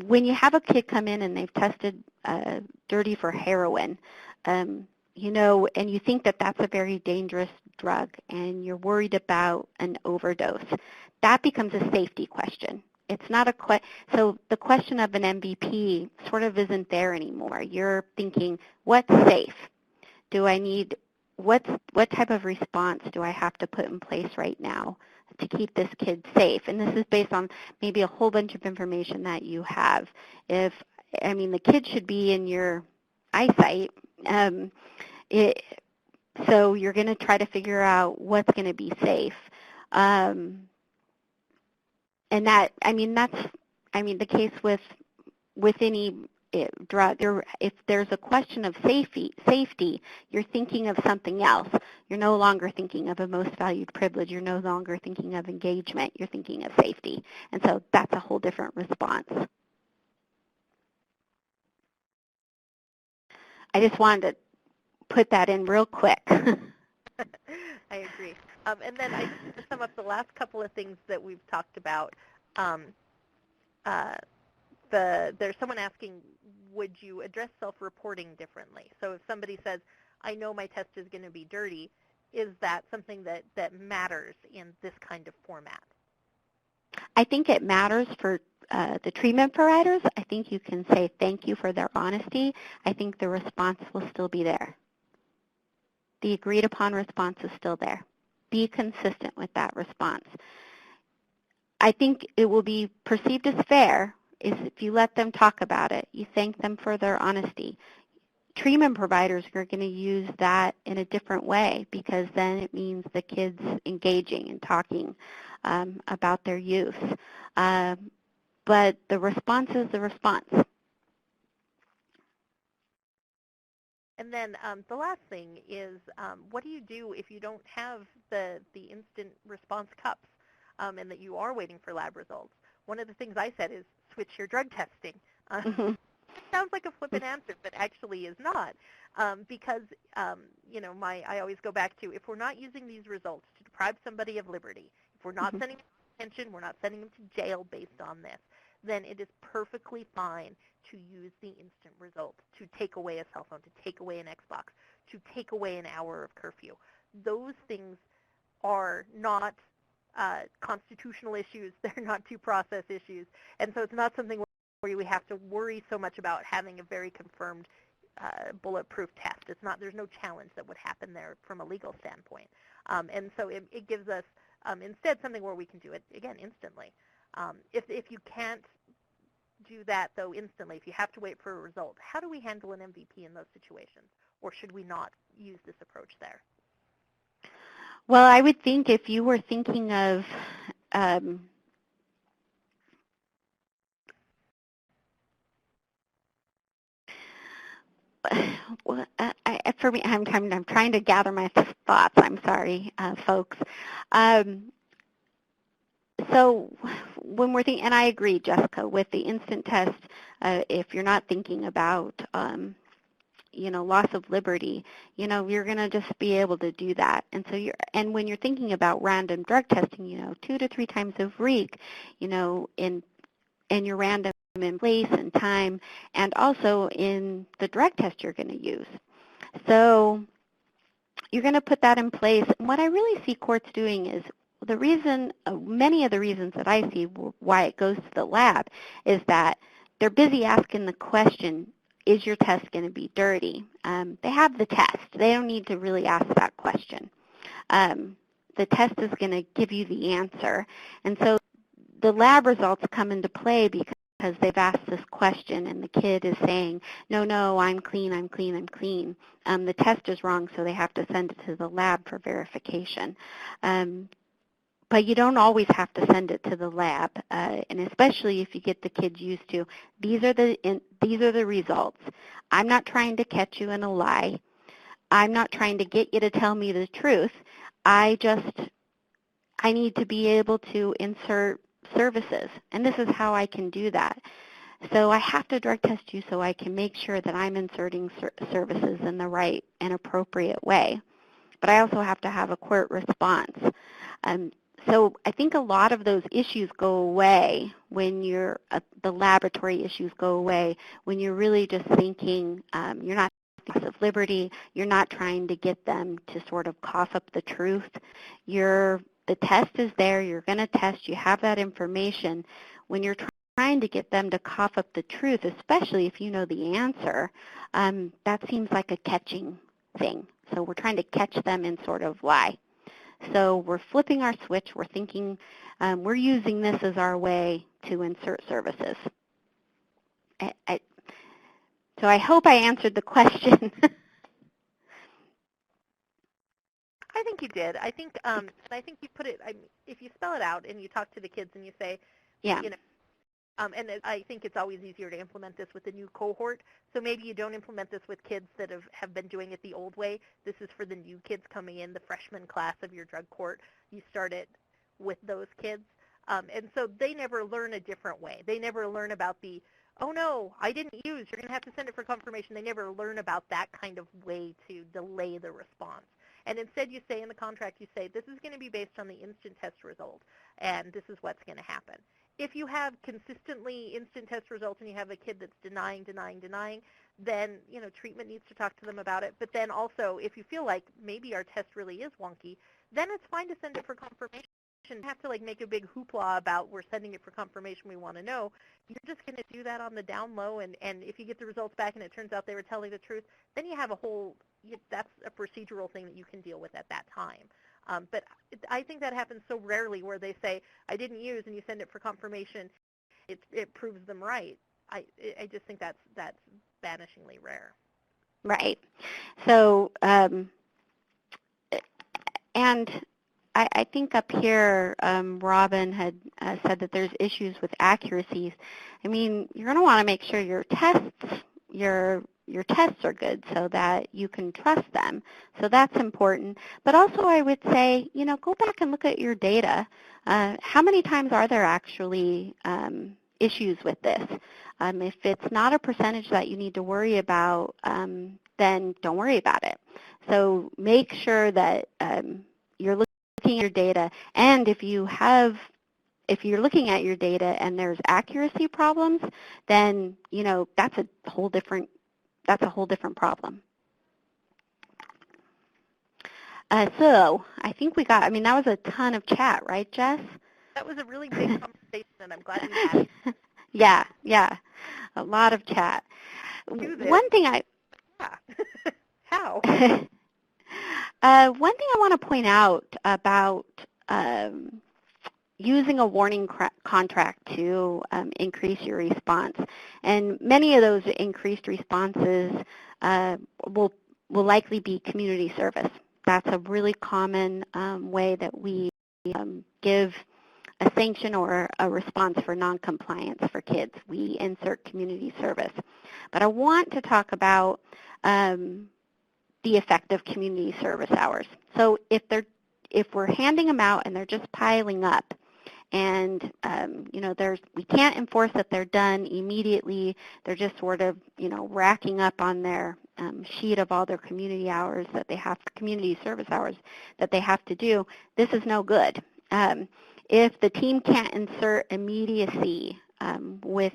S2: When you have a kid come in and they've tested dirty for heroin, you know, and you think that that's a very dangerous drug and you're worried about an overdose, that becomes a safety question. It's not so the question of an MVP sort of isn't there anymore. You're thinking, what's safe? What type of response do I have to put in place right now to keep this kid safe? And this is based on maybe a whole bunch of information that you have. The kid should be in your eyesight. So you're going to try to figure out what's going to be safe. And that's the case with any drug. If there's a question of safety, you're thinking of something else. You're no longer thinking of a most valued privilege. You're no longer thinking of engagement. You're thinking of safety. And so that's a whole different response. I just wanted to put that in real quick.
S3: I agree. And then I just to sum up the last couple of things that we've talked about. There's someone asking, would you address self-reporting differently? So if somebody says, I know my test is going to be dirty, is that something that matters in this kind of format?
S2: I think it matters for the treatment providers. I think you can say thank you for their honesty. I think the response will still be there. The agreed upon response is still there. Be consistent with that response. I think it will be perceived as fair is if you let them talk about it. You thank them for their honesty. Treatment providers are going to use that in a different way because then it means the kid's engaging and talking about their use. But the response is the response.
S3: And then the last thing is, what do you do if you don't have the instant response cups and that you are waiting for lab results? One of the things I said is switch your drug testing. It sounds like a flippant answer, but actually is not, because I always go back to if we're not using these results to deprive somebody of liberty, if we're not sending them to detention, we're not sending them to jail based on this, then it is perfectly fine to use the instant results, to take away a cell phone, to take away an Xbox, to take away an hour of curfew. Those things are not constitutional issues. They're not due process issues. And so it's not something where we have to worry so much about having a very confirmed bulletproof test. There's no challenge that would happen there from a legal standpoint. And so it gives us instead something where we can do it, again, instantly. If you can't do that, though, instantly, if you have to wait for a result, how do we handle an MVP in those situations? Or should we not use this approach there?
S2: Well, I would think if you were thinking of for me, I'm trying to gather my thoughts. I'm sorry, folks. So when we're thinking, and I agree, Jessica, with the instant test, if you're not thinking about, loss of liberty, you're going to just be able to do that. And so and when you're thinking about random drug testing, 2 to 3 times a week, in your random in place and time, and also in the drug test you're going to use. So you're going to put that in place. And what I really see courts doing is many of the reasons that I see why it goes to the lab is that they're busy asking the question, is your test going to be dirty? They have the test. They don't need to really ask that question. The test is going to give you the answer. And so the lab results come into play because they've asked this question and the kid is saying, no, I'm clean, I'm clean, I'm clean. The test is wrong, so they have to send it to the lab for verification. But you don't always have to send it to the lab, and especially if you get the kids used to, these are the results. I'm not trying to catch you in a lie. I'm not trying to get you to tell me the truth. I need to be able to insert services, and this is how I can do that. So I have to drug test you so I can make sure that I'm inserting services in the right and appropriate way. But I also have to have a court response. So I think a lot of those issues go away when the laboratory issues go away when you're really just thinking you're not of liberty, you're not trying to get them to sort of cough up the truth. The test is there, you're going to test, you have that information. When you're trying to get them to cough up the truth, especially if you know the answer, that seems like a catching thing. So we're trying to catch them in sort of lie. So we're flipping our switch, we're thinking, we're using this as our way to insert services. So I hope I answered the question.
S3: I think you did. I think you put it. If you spell it out and you talk to the kids and you say,
S2: Yeah.
S3: And I think it's always easier to implement this with a new cohort. So maybe you don't implement this with kids that have been doing it the old way. This is for the new kids coming in, the freshman class of your drug court. You start it with those kids. And so they never learn a different way. They never learn about oh no, I didn't use, you're going to have to send it for confirmation. They never learn about that kind of way to delay the response. And instead you say in the contract, you say, this is going to be based on the instant test result, and this is what's going to happen. If you have consistently instant test results and you have a kid that's denying, then, treatment needs to talk to them about it. But then also, if you feel like maybe our test really is wonky, then it's fine to send it for confirmation. You don't have to make a big hoopla about we're sending it for confirmation, we want to know. You're just going to do that on the down low, and if you get the results back and it turns out they were telling the truth, then you have that's a procedural thing that you can deal with at that time. But I think that happens so rarely where they say, I didn't use, and you send it for confirmation. It proves them right. I just think that's vanishingly rare.
S2: Right. So, and I think up here, Robin had said that there's issues with accuracies. I mean, you're going to want to make sure your tests are good so that you can trust them. So that's important. But also I would say, go back and look at your data. How many times are there actually issues with this? If it's not a percentage that you need to worry about, then don't worry about it. So make sure that you're looking at your data, and if you're looking at your data and there's accuracy problems, then that's a whole different problem. So I think that was a ton of chat, right, Jess?
S3: That was a really big conversation, and I'm glad we had it.
S2: Yeah, a lot of chat. One thing
S3: How?
S2: One thing I want to point out about using a warning contract to increase your response, and many of those increased responses will likely be community service. That's a really common way that we give a sanction or a response for noncompliance for kids. We insert community service. But I want to talk about the effect of community service hours. So if we're handing them out and they're just piling up, and we can't enforce that they're done immediately. They're just sort of racking up on their sheet of all their community hours that they have, community service hours that they have to do. This is no good. If the team can't insert immediacy with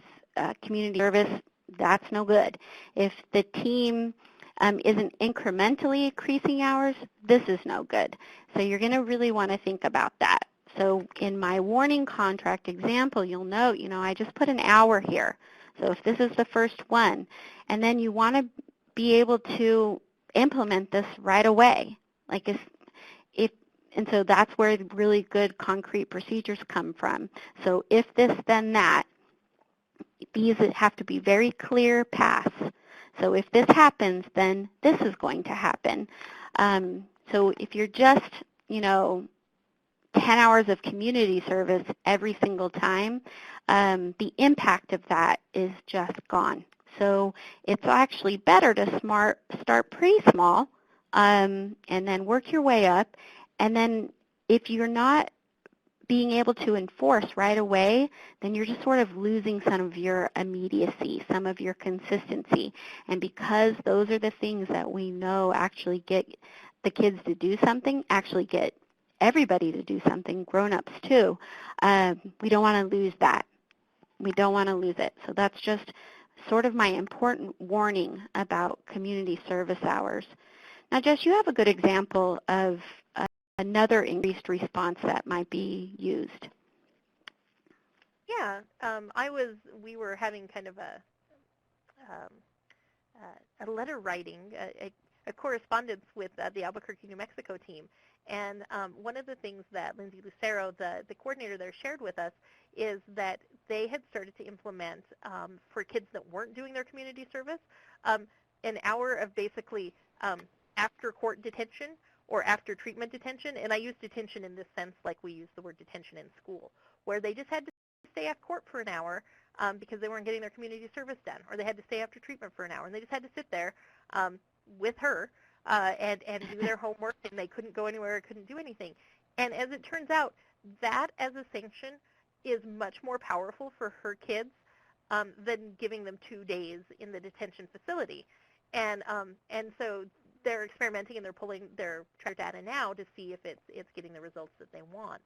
S2: community service, that's no good. If the team isn't incrementally increasing hours, this is no good. So you're going to really want to think about that. So in my warning contract example, you'll note, I just put an hour here. So if this is the first one, and then you want to be able to implement this right away. And so that's where really good concrete procedures come from. So if this, then that, these have to be very clear paths. So if this happens, then this is going to happen. So if you're just, 10 hours of community service every single time, the impact of that is just gone. So it's actually better to start pretty small and then work your way up. And then if you're not being able to enforce right away, then you're just sort of losing some of your immediacy, some of your consistency. And because those are the things that we know actually get the kids to do something, actually get everybody to do something, grown-ups too, we don't want to lose that. We don't want to lose it. So that's just sort of my important warning about community service hours. Now, Jess, you have a good example of another increased response that might be used.
S3: Yeah, we were having kind of a letter writing, a correspondence with the Albuquerque, New Mexico team. And one of the things that Lindsay Lucero, the coordinator there, shared with us is that they had started to implement for kids that weren't doing their community service an hour of basically after court detention or after treatment detention. And I use detention in this sense like we use the word detention in school, where they just had to stay at court for an hour because they weren't getting their community service done, or they had to stay after treatment for an hour, and they just had to sit there with her and do their homework, and they couldn't go anywhere, couldn't do anything. And as it turns out, that as a sanction is much more powerful for her kids than giving them 2 days in the detention facility. And so they're experimenting, and they're pulling their data now to see if it's getting the results that they want.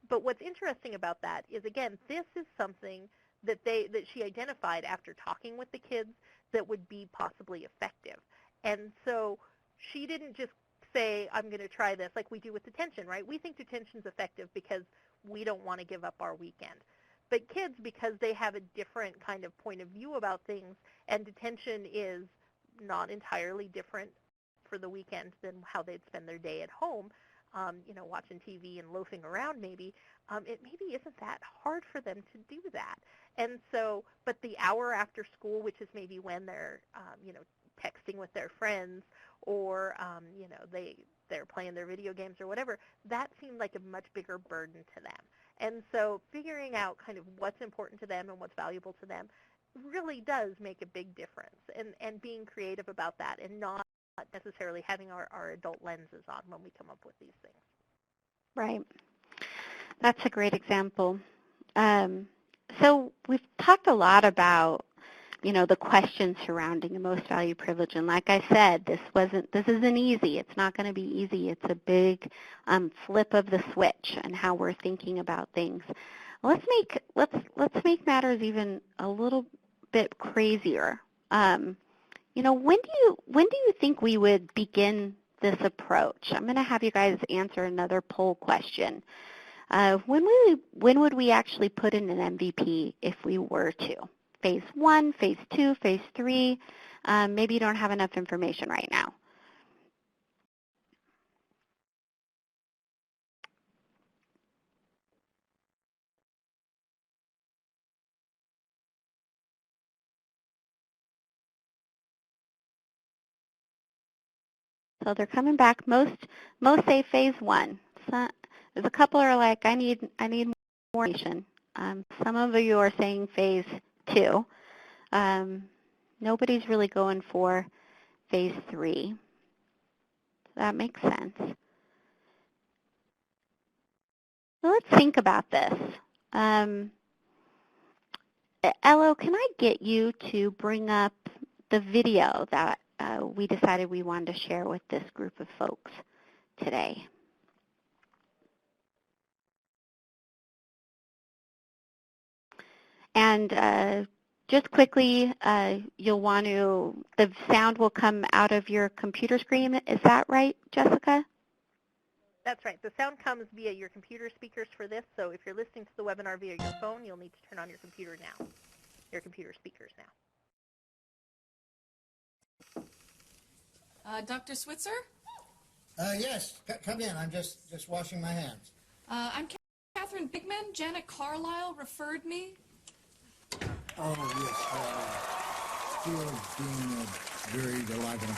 S3: But what's interesting about that is, again, this is something that she identified after talking with the kids that would be possibly effective. And so she didn't just say, I'm going to try this like we do with detention, right? We think detention's effective because we don't want to give up our weekend. But kids, because they have a different kind of point of view about things, and detention is not entirely different for the weekend than how they'd spend their day at home, watching TV and loafing around maybe, it maybe isn't that hard for them to do that. And so, but the hour after school, which is maybe when they're, texting with their friends, or, they're playing their video games or whatever, that seemed like a much bigger burden to them. And so figuring out kind of what's important to them and what's valuable to them really does make a big difference, and being creative about that, and not necessarily having our adult lenses on when we come up with these things.
S2: Right. That's a great example. So we've talked a lot about, the questions surrounding the most valued privilege. And like I said, this isn't easy. It's not going to be easy. It's a big flip of the switch and how we're thinking about things. Let's make matters even a little bit crazier. When do you think we would begin this approach? I'm going to have you guys answer another poll question. When would we actually put in an MVP if we were to? Phase 1, Phase 2, Phase 3? Maybe you don't have enough information right now. So they're coming back. Most say Phase 1. So, there's a couple are like, I need more information. Some of you are saying Phase 2. Nobody's really going for Phase 3. That makes sense. So let's think about this. Ello, can I get you to bring up the video that we decided we wanted to share with this group of folks today? And just quickly, you'll want to, the sound will come out of your computer screen. Is that right, Jessica?
S3: That's right. The sound comes via your computer speakers for this, so if you're listening to the webinar via your phone, you'll need to turn on your computer now, your computer speakers now.
S4: Dr. Switzer?
S5: Yes, come in. I'm just washing my hands.
S4: I'm Catherine Bigman. Janet Carlisle referred me.
S5: Oh, yes. Still being buried alive in a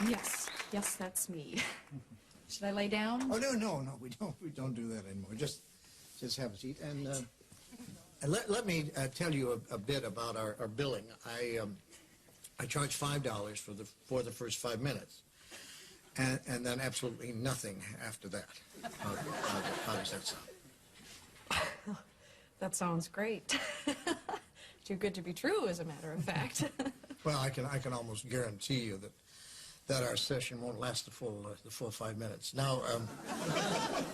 S5: box.
S4: Yes, that's me. Should I lay down?
S5: Oh, no, we don't do that anymore. Just have a seat. And let me tell you a bit about our billing. I charge $5 for the first 5 minutes, and then absolutely nothing after that. How does that sound?
S4: That sounds great. Too good to be true, as a matter of fact.
S5: Well, I can almost guarantee you that our session won't last the full 5 minutes. Now,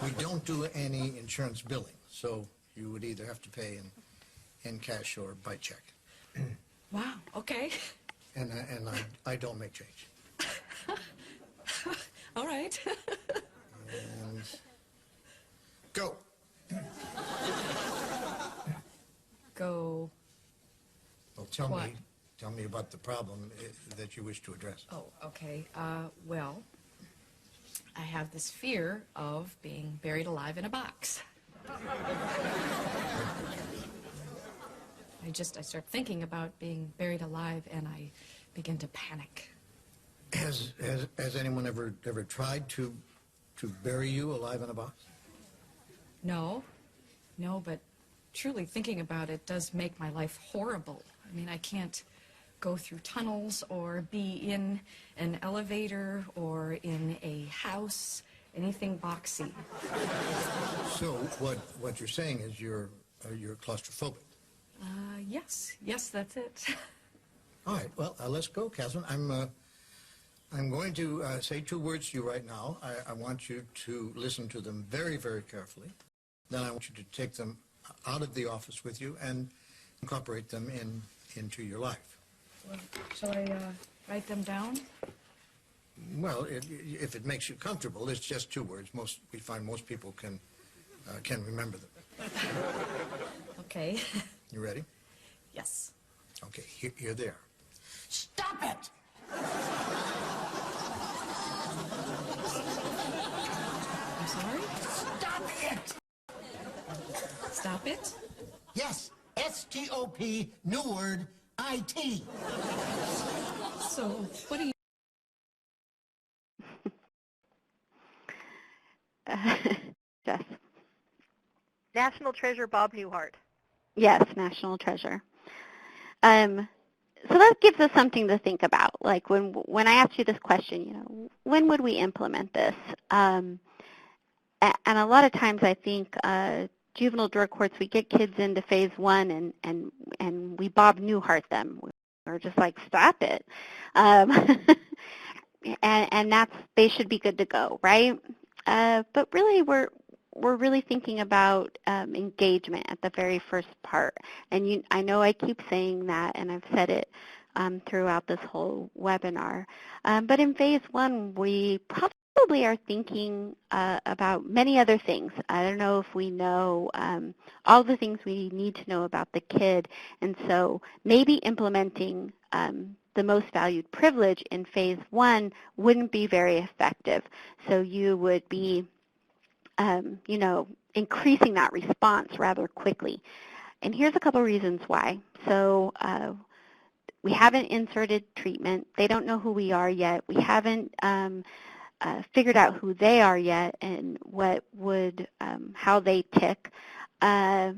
S5: we don't do any insurance billing, so you would either have to pay in cash or by check.
S4: Wow, okay.
S5: And I don't make change.
S4: All right.
S5: And go.
S4: Go.
S5: Well,
S4: What?
S5: tell me about the problem that you wish to address.
S4: Oh, okay. Well, I have this fear of being buried alive in a box. I start thinking about being buried alive, and I begin to panic.
S5: Has anyone ever tried to bury you alive in a box?
S4: No, but truly thinking about it does make my life horrible. I mean, I can't go through tunnels or be in an elevator or in a house, anything boxy.
S5: So what you're saying is you're claustrophobic.
S4: Yes, that's it.
S5: All right, well, let's go, Catherine. I'm going to say 2 words to you right now. I want you to listen to them very, very carefully. Then I want you to take them out of the office with you and incorporate them into your life.
S4: Well, shall I write them down?
S5: Well, if it makes you comfortable, it's just 2 words. We find most people can remember them.
S4: Okay.
S5: You ready?
S4: Yes.
S5: Okay, here they are. Stop it!
S4: I'm sorry?
S5: Stop it!
S4: Stop it?
S5: Yes, S-T-O-P, new word, I-T.
S4: So, what do you...
S2: Jess.
S3: National Treasure Bob Newhart.
S2: Yes, national treasure. So that gives us something to think about. Like when I asked you this question, when would we implement this? And a lot of times I think juvenile drug courts, we get kids into phase 1 and we Bob Newhart them. We're just like, stop it. And they should be good to go, right? But really we're really thinking about engagement at the very first part. And I know I keep saying that, and I've said it throughout this whole webinar. But in phase 1, we probably are thinking about many other things. I don't know if we know all the things we need to know about the kid. And so maybe implementing the most valued privilege in phase 1 wouldn't be very effective. So you would be increasing that response rather quickly. And here's a couple reasons why. So we haven't inserted treatment. They don't know who we are yet. We haven't figured out who they are yet and how they tick. So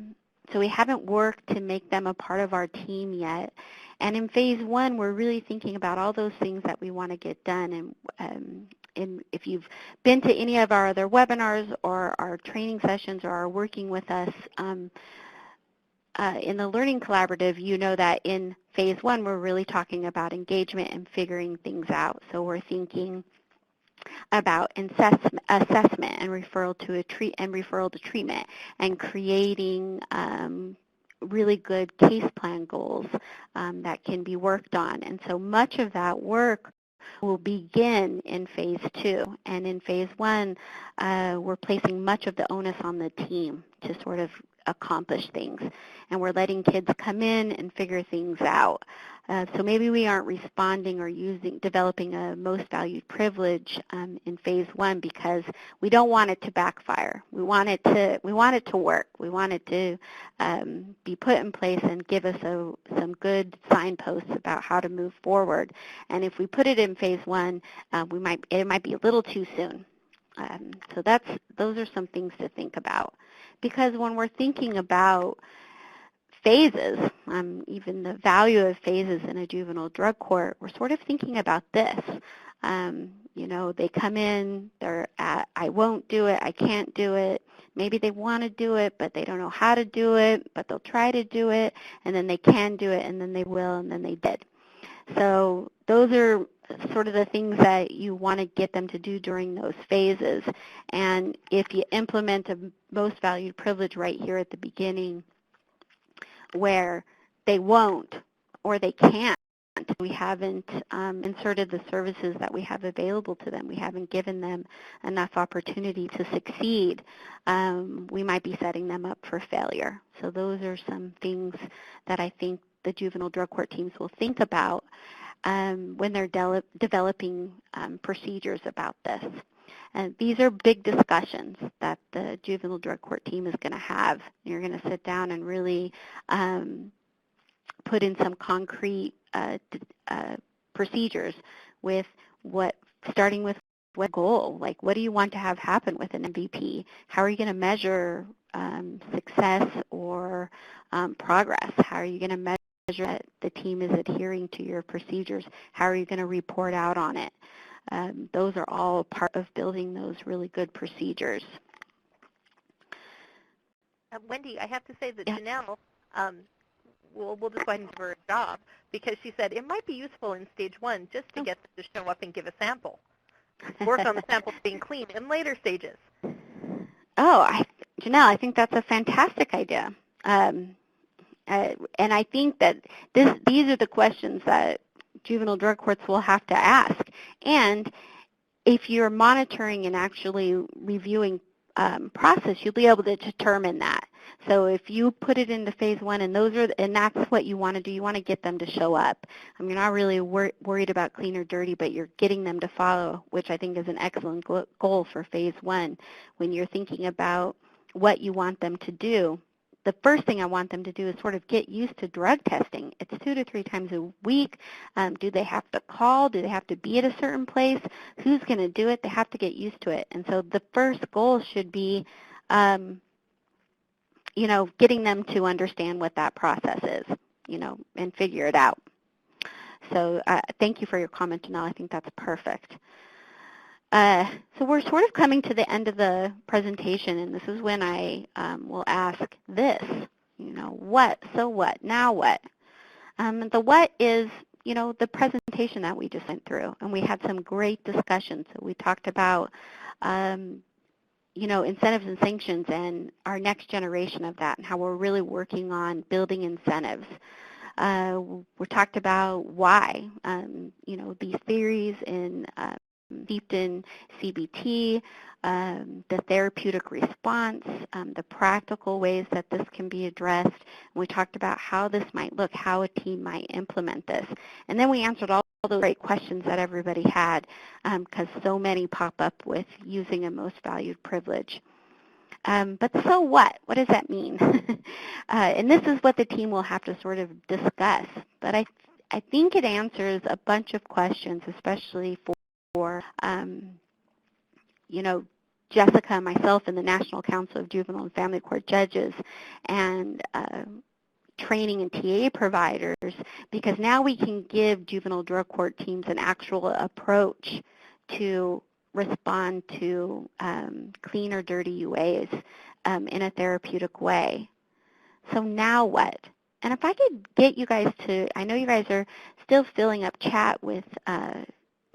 S2: we haven't worked to make them a part of our team yet. And in phase 1, we're really thinking about all those things that we want to get done. if you've been to any of our other webinars or our training sessions or are working with us in the Learning Collaborative, you know that in phase 1 we're really talking about engagement and figuring things out. So we're thinking about assessment and referral to treatment and creating really good case plan goals that can be worked on. And so much of that work will begin in phase 2. And in phase 1, we're placing much of the onus on the team to sort of accomplish things. And we're letting kids come in and figure things out. So maybe we aren't responding or developing a most valued privilege in phase 1 because we don't want it to backfire. We want it to work. We want it to be put in place and give us some good signposts about how to move forward. And if we put it in phase 1, it might be a little too soon. So those are some things to think about. Because when we're thinking about phases, even the value of phases in a juvenile drug court, we're sort of thinking about this. They come in, they're at, I won't do it, I can't do it. Maybe they want to do it, but they don't know how to do it, but they'll try to do it, and then they can do it, and then they will, and then they did. So those are sort of the things that you want to get them to do during those phases. And if you implement a most valued privilege right here at the beginning where they won't or they can't, we haven't inserted the services that we have available to them. We haven't given them enough opportunity to succeed. We might be setting them up for failure. So those are some things that I think the juvenile drug court teams will think about when they're developing procedures about this. And these are big discussions that the juvenile drug court team is going to have. You're going to sit down and really put in some concrete procedures with starting with what goal, like what do you want to have happen with an MVP? How are you going to measure success or progress? How are you going to measure that the team is adhering to your procedures? How are you going to report out on it? Those are all part of building those really good procedures.
S3: Wendy, I have to say that Janelle, we'll just go ahead and give her a job because she said it might be useful in stage 1 just to get them to show up and give a sample. Work on the samples being clean in later stages.
S2: Oh, Janelle, I think that's a fantastic idea. And I think that these are the questions that juvenile drug courts will have to ask. And if you're monitoring and actually reviewing process, you'll be able to determine that. So if you put it into phase 1 and that's what you want to do, you want to get them to show up. You're not really worried about clean or dirty, but you're getting them to follow, which I think is an excellent goal for phase 1. When you're thinking about what you want them to do, the first thing I want them to do is sort of get used to drug testing. It's 2 to 3 times a week. Do they have to call? Do they have to be at a certain place? Who's going to do it? They have to get used to it. And so the first goal should be, getting them to understand what that process is, and figure it out. So thank you for your comment, Janelle. I think that's perfect. So we're sort of coming to the end of the presentation, and this is when I will ask this, what, so what, now what? The what is, the presentation that we just went through, and we had some great discussions. So we talked about, incentives and sanctions and our next generation of that and how we're really working on building incentives. We talked about why, these theories in steeped in CBT, the therapeutic response, the practical ways that this can be addressed. And we talked about how this might look, how a team might implement this. And then we answered all those great questions that everybody had, because so many pop up with using a most valued privilege. But so what? What does that mean? And this is what the team will have to sort of discuss. But I think it answers a bunch of questions, especially for Jessica and myself and the National Council of Juvenile and Family Court Judges and training and TA providers, because now we can give juvenile drug court teams an actual approach to respond to clean or dirty UAs in a therapeutic way. So now what? And if I could get you guys to, I know you guys are still filling up chat with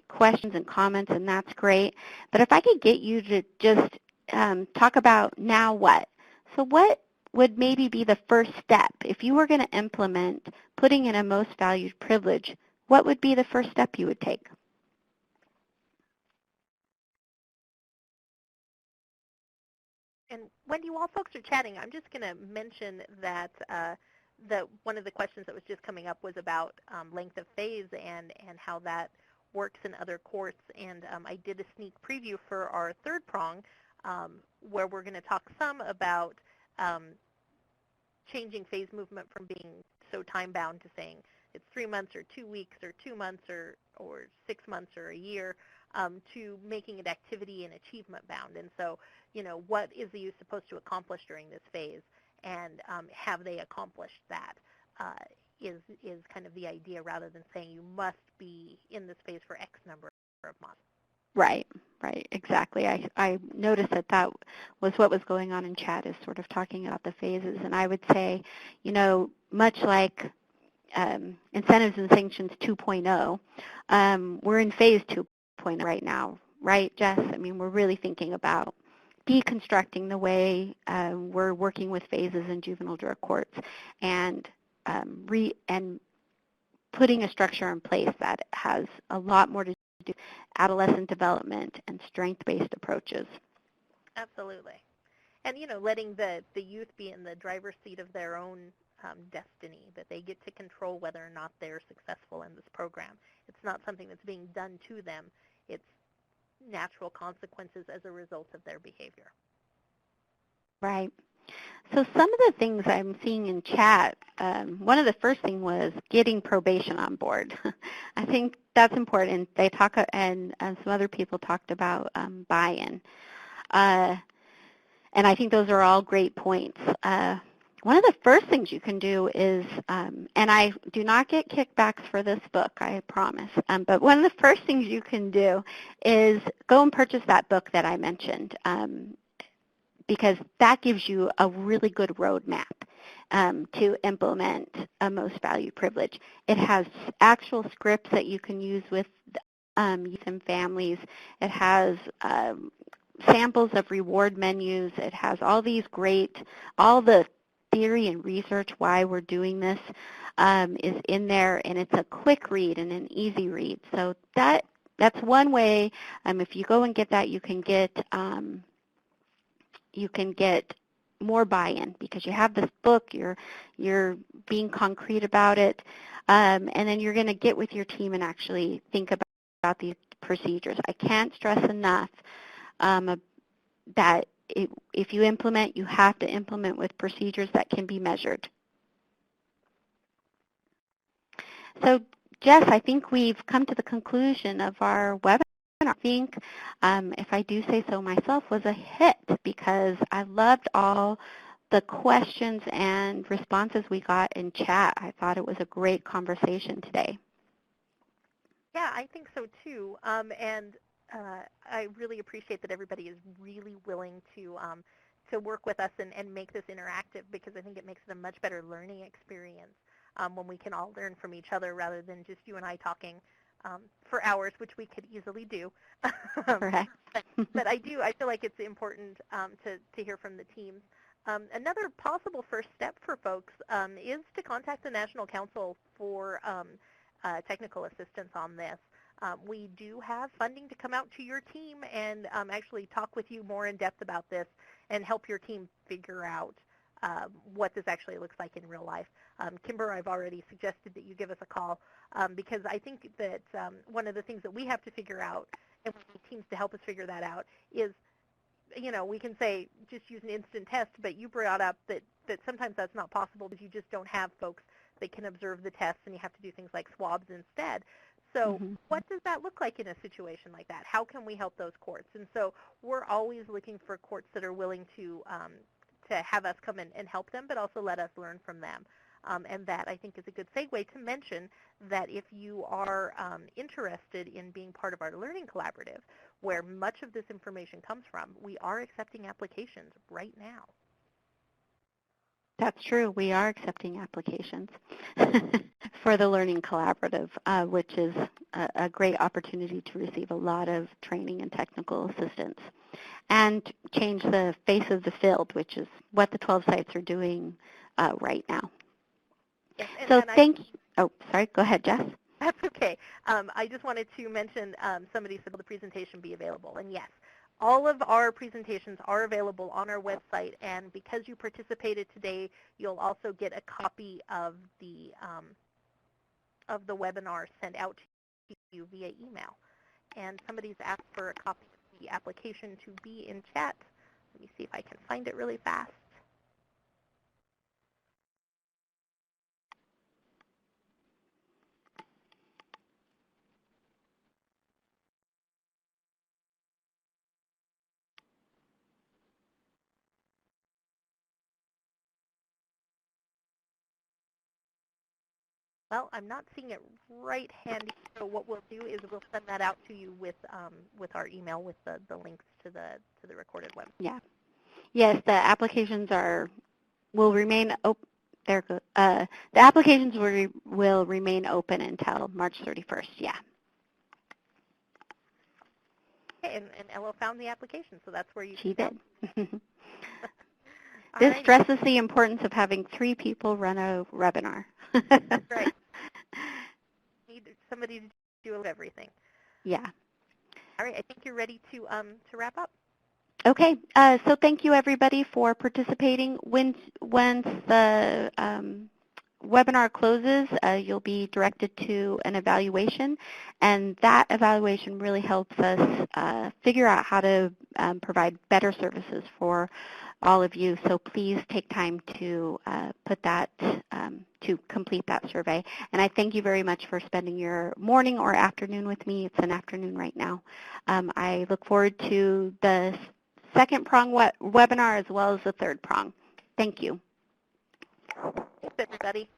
S2: questions and comments, and that's great, but if I could get you to just talk about now what? So what would maybe be the first step? If you were going to implement putting in a most valued privilege, what would be the first step you would take?
S3: And Wendy, while folks are chatting, I'm just going to mention that one of the questions that was just coming up was about length of phase and how that works in other courts. And I did a sneak preview for our third prong where we're going to talk some about changing phase movement from being so time-bound to saying it's 3 months or 2 weeks or 2 months or 6 months or a year to making it activity and achievement bound. And so, what is the youth supposed to accomplish during this phase, and have they accomplished that is kind of the idea, rather than saying you must be in this phase for X number of months.
S2: Right, exactly. I noticed that was what was going on in chat, is sort of talking about the phases. And I would say, much like Incentives and Sanctions 2.0, we're in phase 2.0 right now, right, Jess? I mean, we're really thinking about deconstructing the way we're working with phases in juvenile drug courts, and putting a structure in place that has a lot more to do with adolescent development and strength-based approaches.
S3: Absolutely. And, letting the youth be in the driver's seat of their own destiny, that they get to control whether or not they're successful in this program. It's not something that's being done to them. It's natural consequences as a result of their behavior.
S2: Right. So some of the things I'm seeing in chat, one of the first thing was getting probation on board. I think that's important. They talk, and some other people talked about buy-in. And I think those are all great points. One of the first things you can do is, and I do not get kickbacks for this book, I promise, but one of the first things you can do is go and purchase that book that I mentioned, because that gives you a really good roadmap to implement a most valued privilege. It has actual scripts that you can use with youth and families. It has samples of reward menus. It has all the theory and research why we're doing this is in there, and it's a quick read and an easy read. So that's one way. If you go and get that, you can get more buy-in, because you have this book, you're being concrete about it, and then you're going to get with your team and actually think about these procedures. I can't stress enough that if you implement, you have to implement with procedures that can be measured. So, Jess, I think we've come to the conclusion of our webinar. I think, if I do say so myself, was a hit, because I loved all the questions and responses we got in chat. I thought it was a great conversation today.
S3: Yeah, I think so too. And I really appreciate that everybody is really willing to work with us and make this interactive, because I think it makes it a much better learning experience when we can all learn from each other rather than just you and I talking for hours, which we could easily do.
S2: Correct.
S3: but I feel like it's important to hear from the teams. Another possible first step for folks is to contact the National Council for technical assistance on this. We do have funding to come out to your team and actually talk with you more in depth about this and help your team figure out what this actually looks like in real life. Kimber, I've already suggested that you give us a call because I think that one of the things that we have to figure out, and we need teams to help us figure that out, is, we can say just use an instant test, but you brought up that sometimes that's not possible because you just don't have folks that can observe the tests, and you have to do things like swabs instead. So what does that look like in a situation like that? How can we help those courts? And so we're always looking for courts that are willing to have us come in and help them, but also let us learn from them. And that, I think, is a good segue to mention that if you are interested in being part of our learning collaborative, where much of this information comes from, we are accepting applications right now.
S2: That's true. We are accepting applications for the Learning Collaborative, which is a great opportunity to receive a lot of training and technical assistance and change the face of the field, which is what the 12 sites are doing right now.
S3: Yes,
S2: so thank you. Oh, sorry. Go ahead, Jess.
S3: That's okay. I just wanted to mention somebody said, will the presentation be available? And yes, all of our presentations are available on our website, and because you participated today, you'll also get a copy of the webinar sent out to you via email. And somebody's asked for a copy of the application to be in chat. Let me see if I can find it really fast. Well, I'm not seeing it right handy, so what we'll do is we'll send that out to you with our email with the links to the recorded web.
S2: Yeah. Yes, the applications will remain open. The applications will remain open until March 31st. Yeah.
S3: Okay, and Ella found the application, so that's where you
S2: She
S3: can
S2: did.
S3: All
S2: This stresses the importance of having 3 people run a webinar.
S3: That's right. Need somebody to do everything.
S2: Yeah.
S3: All right, I think you're ready to wrap up.
S2: Okay, so thank you everybody for participating. Once the webinar closes, you'll be directed to an evaluation, and that evaluation really helps us figure out how to provide better services for all of you. So please take time to to complete that survey. And I thank you very much for spending your morning or afternoon with me. It's an afternoon right now. I look forward to the second prong webinar as well as the third prong. Thank you.
S3: Thanks, everybody.